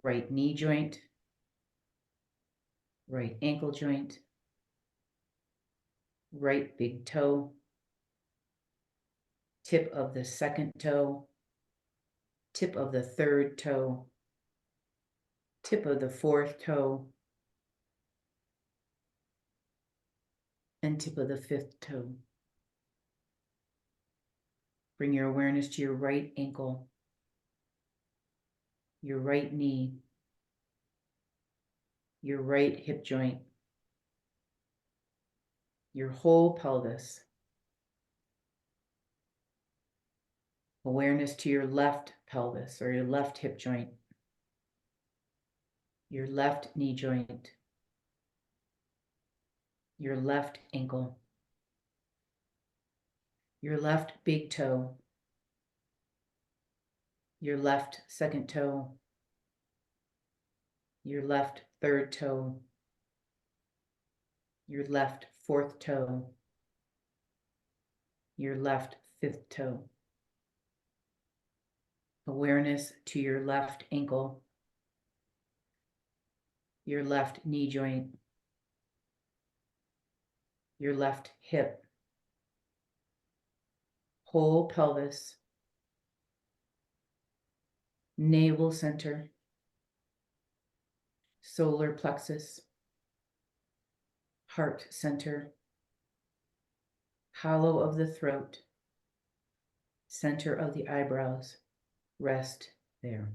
right knee joint, right ankle joint, right big toe, tip of the second toe, tip of the third toe, tip of the fourth toe, and tip of the fifth toe. Bring your awareness to your right ankle, your right knee, your right hip joint, your whole pelvis. Awareness to your left pelvis or your left hip joint, your left knee joint, your left ankle, your left big toe, your left second toe, your left third toe, your left fourth toe, your left fifth toe. Awareness to your left ankle, your left knee joint, your left hip, whole pelvis, navel center, solar plexus, heart center, hollow of the throat, center of the eyebrows. Rest there.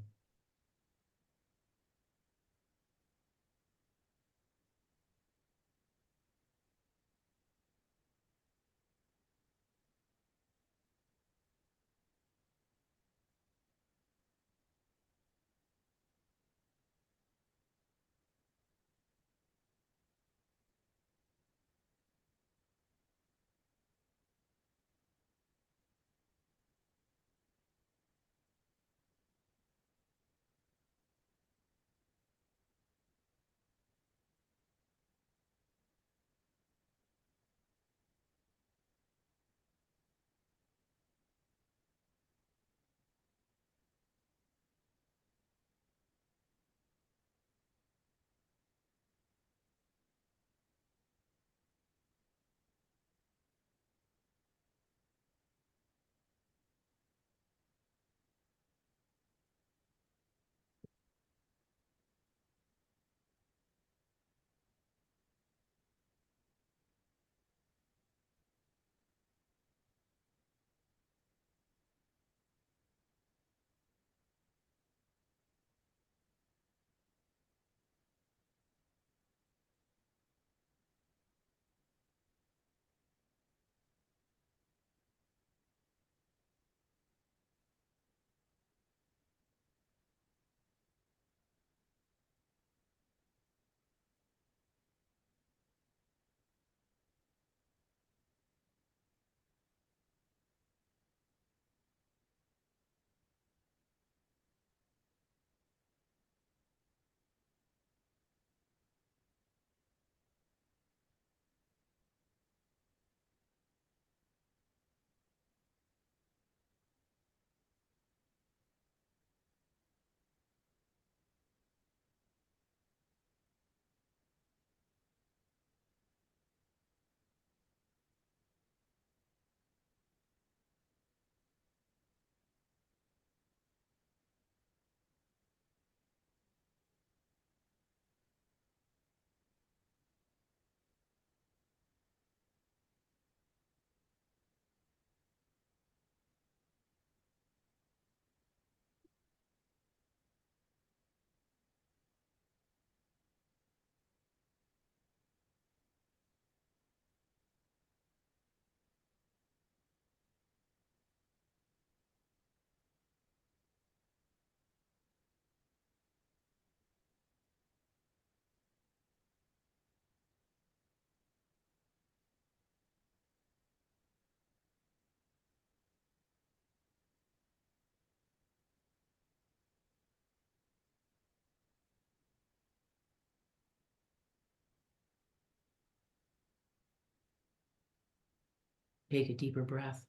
Take a deeper breath.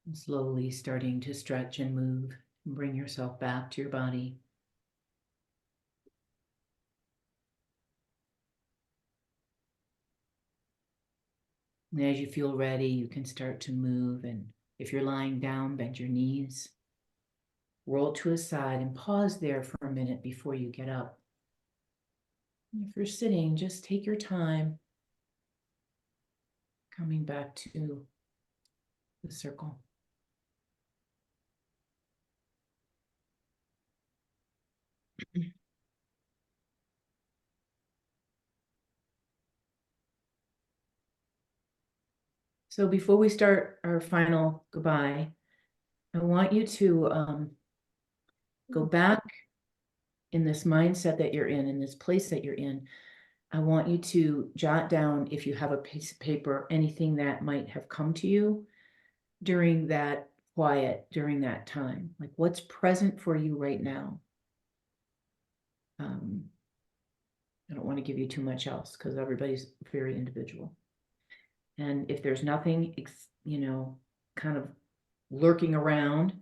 And slowly starting to stretch and move and bring yourself back to your body. And as you feel ready, you can start to move. And if you're lying down, bend your knees. Roll to a side and pause there for a minute before you get up. And if you're sitting, just take your time coming back to the circle. So before we start our final goodbye, I want you to go back in this mindset that you're in this place that you're in. I want you to jot down, if you have a piece of paper, anything that might have come to you during that quiet, during that time. Like what's present for you right now. I don't want to give you too much else because everybody's very individual. And if there's nothing, kind of lurking around,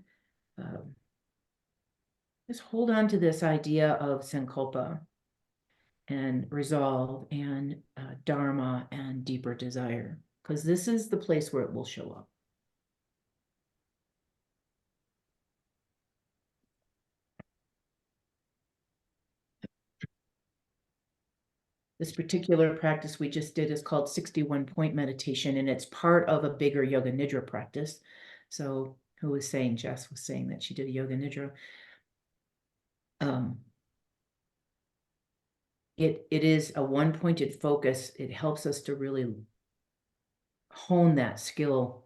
just hold on to this idea of Sankulpa and resolve and dharma and deeper desire, because this is the place where it will show up. This particular practice we just did is called 61-point meditation, and it's part of a bigger yoga nidra practice. So who was saying, Jess was saying that she did a yoga nidra. It is a one-pointed focus. It helps us to really hone that skill.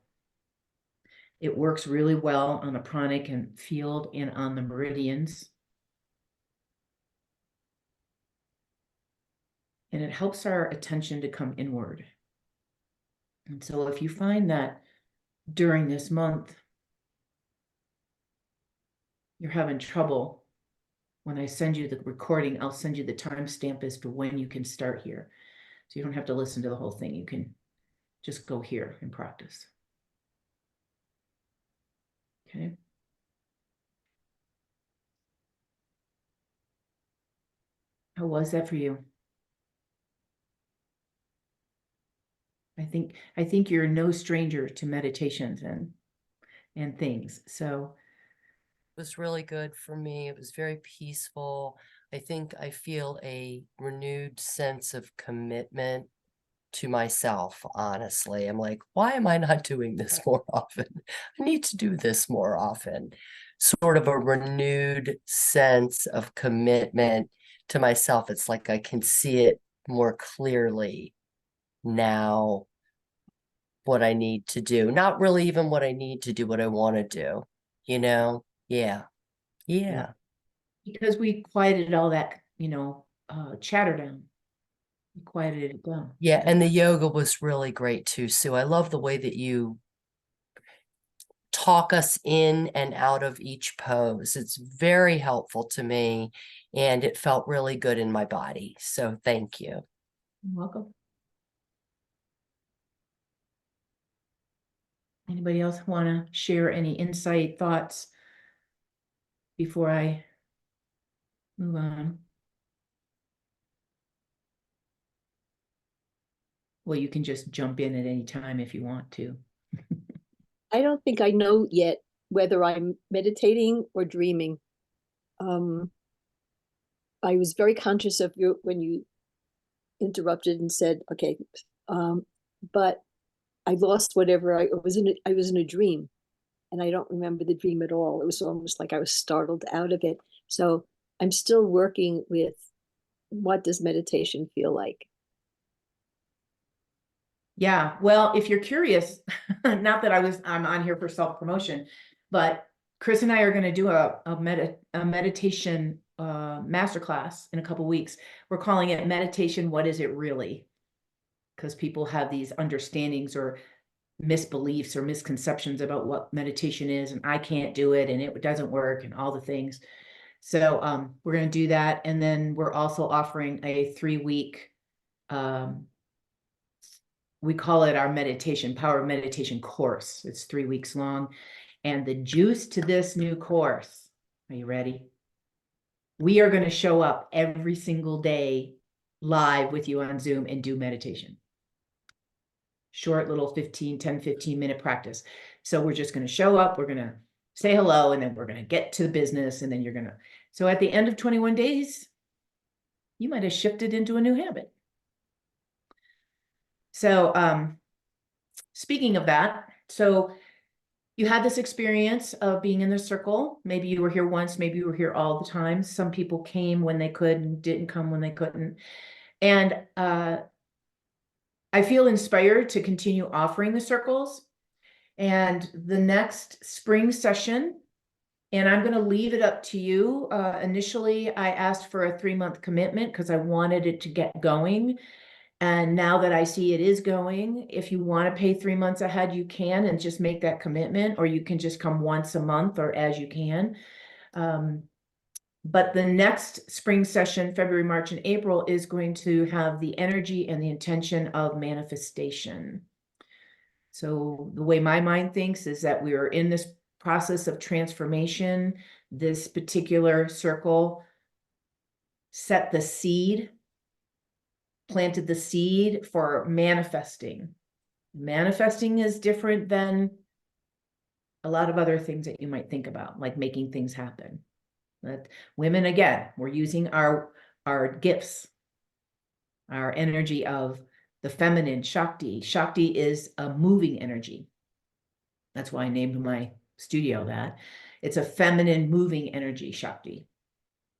It works really well on the pranic and field and on the meridians. And it helps our attention to come inward. And so if you find that during this month, you're having trouble, when I send you the recording, I'll send you the timestamp as to when you can start here. So you don't have to listen to the whole thing. You can just go here and practice. Okay. How was that for you? I think you're no stranger to meditations and things. So It was really good for me. It was very peaceful. I think I feel a renewed sense of commitment to myself, honestly. I'm like, why am I not doing this more often? I need to do this more often. Sort of a renewed sense of commitment to myself. It's like I can see it more clearly now, what I need to do. Not really even what I need to do, what I want to do, Yeah. Yeah. because we quieted all that, chatter down. We quieted it down. Yeah. And the yoga was really great too, Sue. I love the way that you talk us in and out of each pose. It's very helpful to me, and it felt really good in my body. So thank you. You're welcome. Anybody else want to share any insight, thoughts before I move on? Well, you can just jump in at any time if you want to. I don't think I know yet whether I'm meditating or dreaming. I was very conscious of you when you interrupted and said, okay, but I lost whatever I was in. I was in a dream, and I don't remember the dream at all. It was almost like I was startled out of it. So I'm still working with what does meditation feel like. Yeah, well, if you're curious, not that I'm on here for self-promotion, but Chris and I are going to do a meditation masterclass in a couple weeks. We're calling it Meditation, What Is It Really? Because people have these understandings or misbeliefs or misconceptions about what meditation is, and I can't do it, and it doesn't work, and all the things. So we're going to do that. And then we're also offering a 3-week we call it our power meditation course. It's 3 weeks long. And the juice to this new course, are you ready? We are going to show up every single day live with you on Zoom and do meditation. Short little 10, 15 minute practice. So we're just going to show up, we're going to say hello, and then we're going to get to the business, and then you're going to. So at the end of 21 days, you might have shifted into a new habit. So speaking of that, so you had this experience of being in the circle. Maybe you were here once, maybe you were here all the time. Some people came when they could and didn't come when they couldn't. And I feel inspired to continue offering the circles. And the next spring session, and I'm going to leave it up to you. Initially, I asked for a 3-month commitment because I wanted it to get going. And now that I see it is going, if you want to pay 3 months ahead, you can, and just make that commitment, or you can just come once a month or as you can. But the next spring session, February, March, and April, is going to have the energy and the intention of manifestation. So the way my mind thinks is that we are in this process of transformation. This particular circle set the seed, planted the seed for manifesting. Manifesting is different than a lot of other things that you might think about, like making things happen. But women, again, we're using our gifts, our energy of the feminine, Shakti. Shakti is a moving energy. That's why I named my studio that. It's a feminine moving energy, Shakti.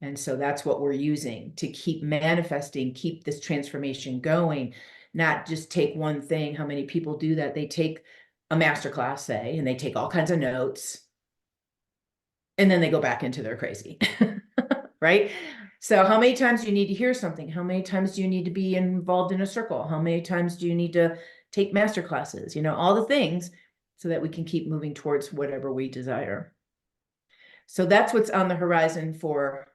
And so that's what we're using to keep manifesting, keep this transformation going, not just take one thing. How many people do that? They take a masterclass, say, and they take all kinds of notes, and then they go back into their crazy, right? So how many times do you need to hear something? How many times do you need to be involved in a circle? How many times do you need to take master classes? You know, all the things, so that we can keep moving towards whatever we desire. So that's what's on the horizon for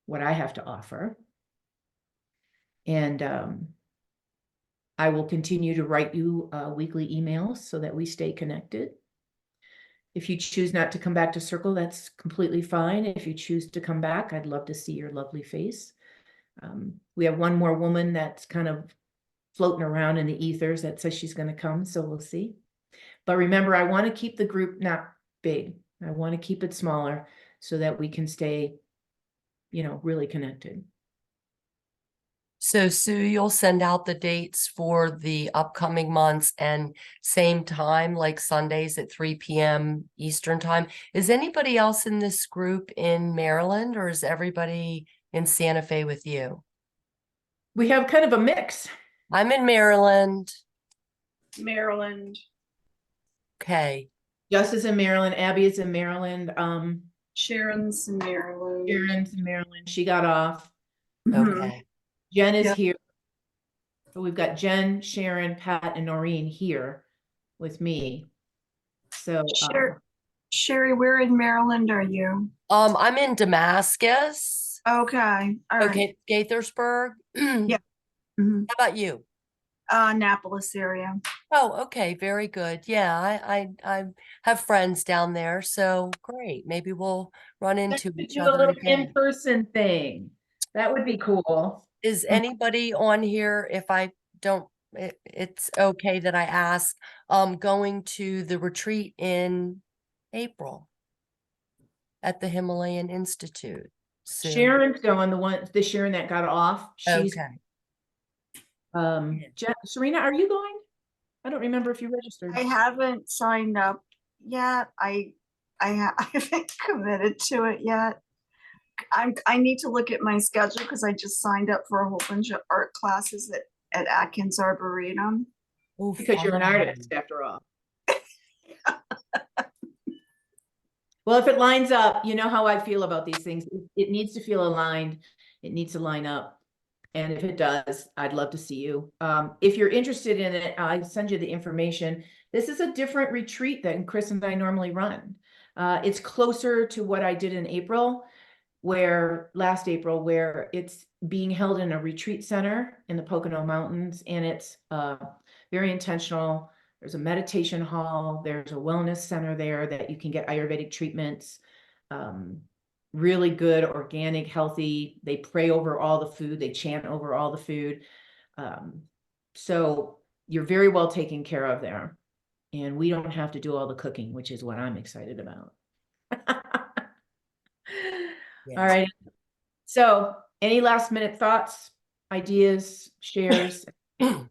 what I have to offer. And I will continue to write you weekly emails so that we stay connected. If you choose not to come back to Circle, that's completely fine. If you choose to come back, I'd love to see your lovely face. We have one more woman that's kind of floating around in the ethers that says she's going to come, so we'll see. But remember, I want to keep the group not big. I want to keep it smaller so that we can stay, you know, really connected. So Sue, you'll send out the dates for the upcoming months, and same time, like Sundays at 3 p.m. Eastern time. Is anybody else in this group in Maryland, or is everybody in Santa Fe with you? We have kind of a mix. I'm in Maryland. Maryland. Okay. Jess is in Maryland. Abby is in Maryland. Sharon's in Maryland. Sharon's in Maryland. She got off. Okay. Jen is Yeah. here. So we've got Jen, Sharon, Pat, and Noreen here with me. So Sherry, where in Maryland are you? I'm in Damascus. Okay. All right. Okay, Gaithersburg. Yeah. Mhm. How about you? Annapolis area. Oh, okay, very good. Yeah, I have friends down there, so great. Maybe we'll run into each do a other little again. in-person thing. That would be cool. Is anybody on here, if I don't, it's okay that I ask, going to the retreat in April at the Himalayan Institute? Sue? Sharon's going, the Sharon that got off. She's Okay. Serena, are you going? I don't remember if you registered. I haven't signed up yet. I haven't committed to it yet. I need to look at my schedule because I just signed up for a whole bunch of art classes at Atkins Arboretum. Oh, Because you're an fun. artist, after all. Well, if it lines up, you know how I feel about these things. It needs to feel aligned. It needs to line up. And if it does, I'd love to see you. If you're interested in it, I'll send you the information. This is a different retreat than Chris and I normally run. It's closer to what I did in April. where last April, where it's being held in a retreat center in the Pocono Mountains, and it's very intentional. There's a meditation hall, there's a wellness center there that you can get Ayurvedic treatments. Really good, organic, healthy. They pray over all the food, they chant over all the food. So you're very well taken care of there. And we don't have to do all the cooking, which is what I'm excited about. All right. So any last minute thoughts, ideas, shares? Close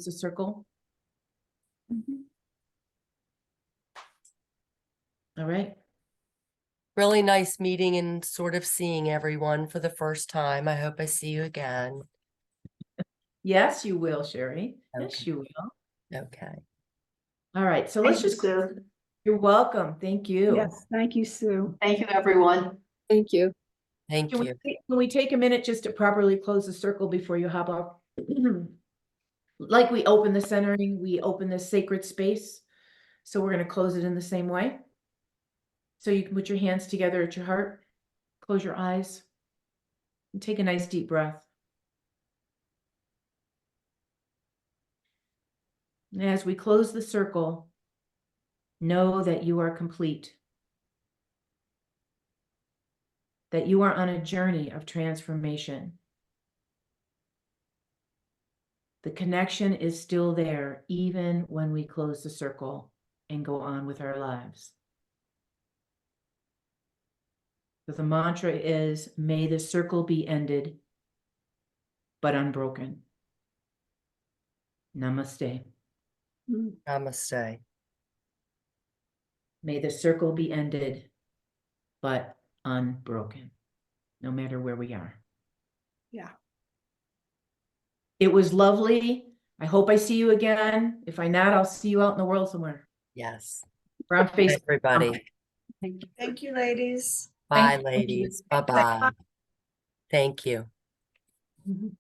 the circle. All right. Really nice meeting and sort of seeing everyone for the first time. I hope I see you again. Yes, you will, Sherry. Yes, Okay. you will. Okay. All right. So Thank let's you, just, Sue. you're welcome. Thank you. Yes, thank you, Sue. Thank you, everyone. Thank you. Thank Can you. can we take a minute just to properly close the circle before you hop off? Like we open the centering, we open this sacred space. So we're going to close it in the same way. So you can put your hands together at your heart, close your eyes, and take a nice deep breath. And as we close the circle, know that you are complete, that you are on a journey of transformation. The connection is still there, even when we close the circle and go on with our lives. So the mantra is, may the circle be ended, but unbroken. Namaste. Namaste. May the circle be ended, but unbroken, no matter where we are. Yeah. It was lovely. I hope I see you again. If I not, I'll see you out in the world somewhere. Yes. We're on Facebook. Everybody. Thank you, ladies. Bye, Thank you. ladies. Bye-bye. Thank you. Mhm.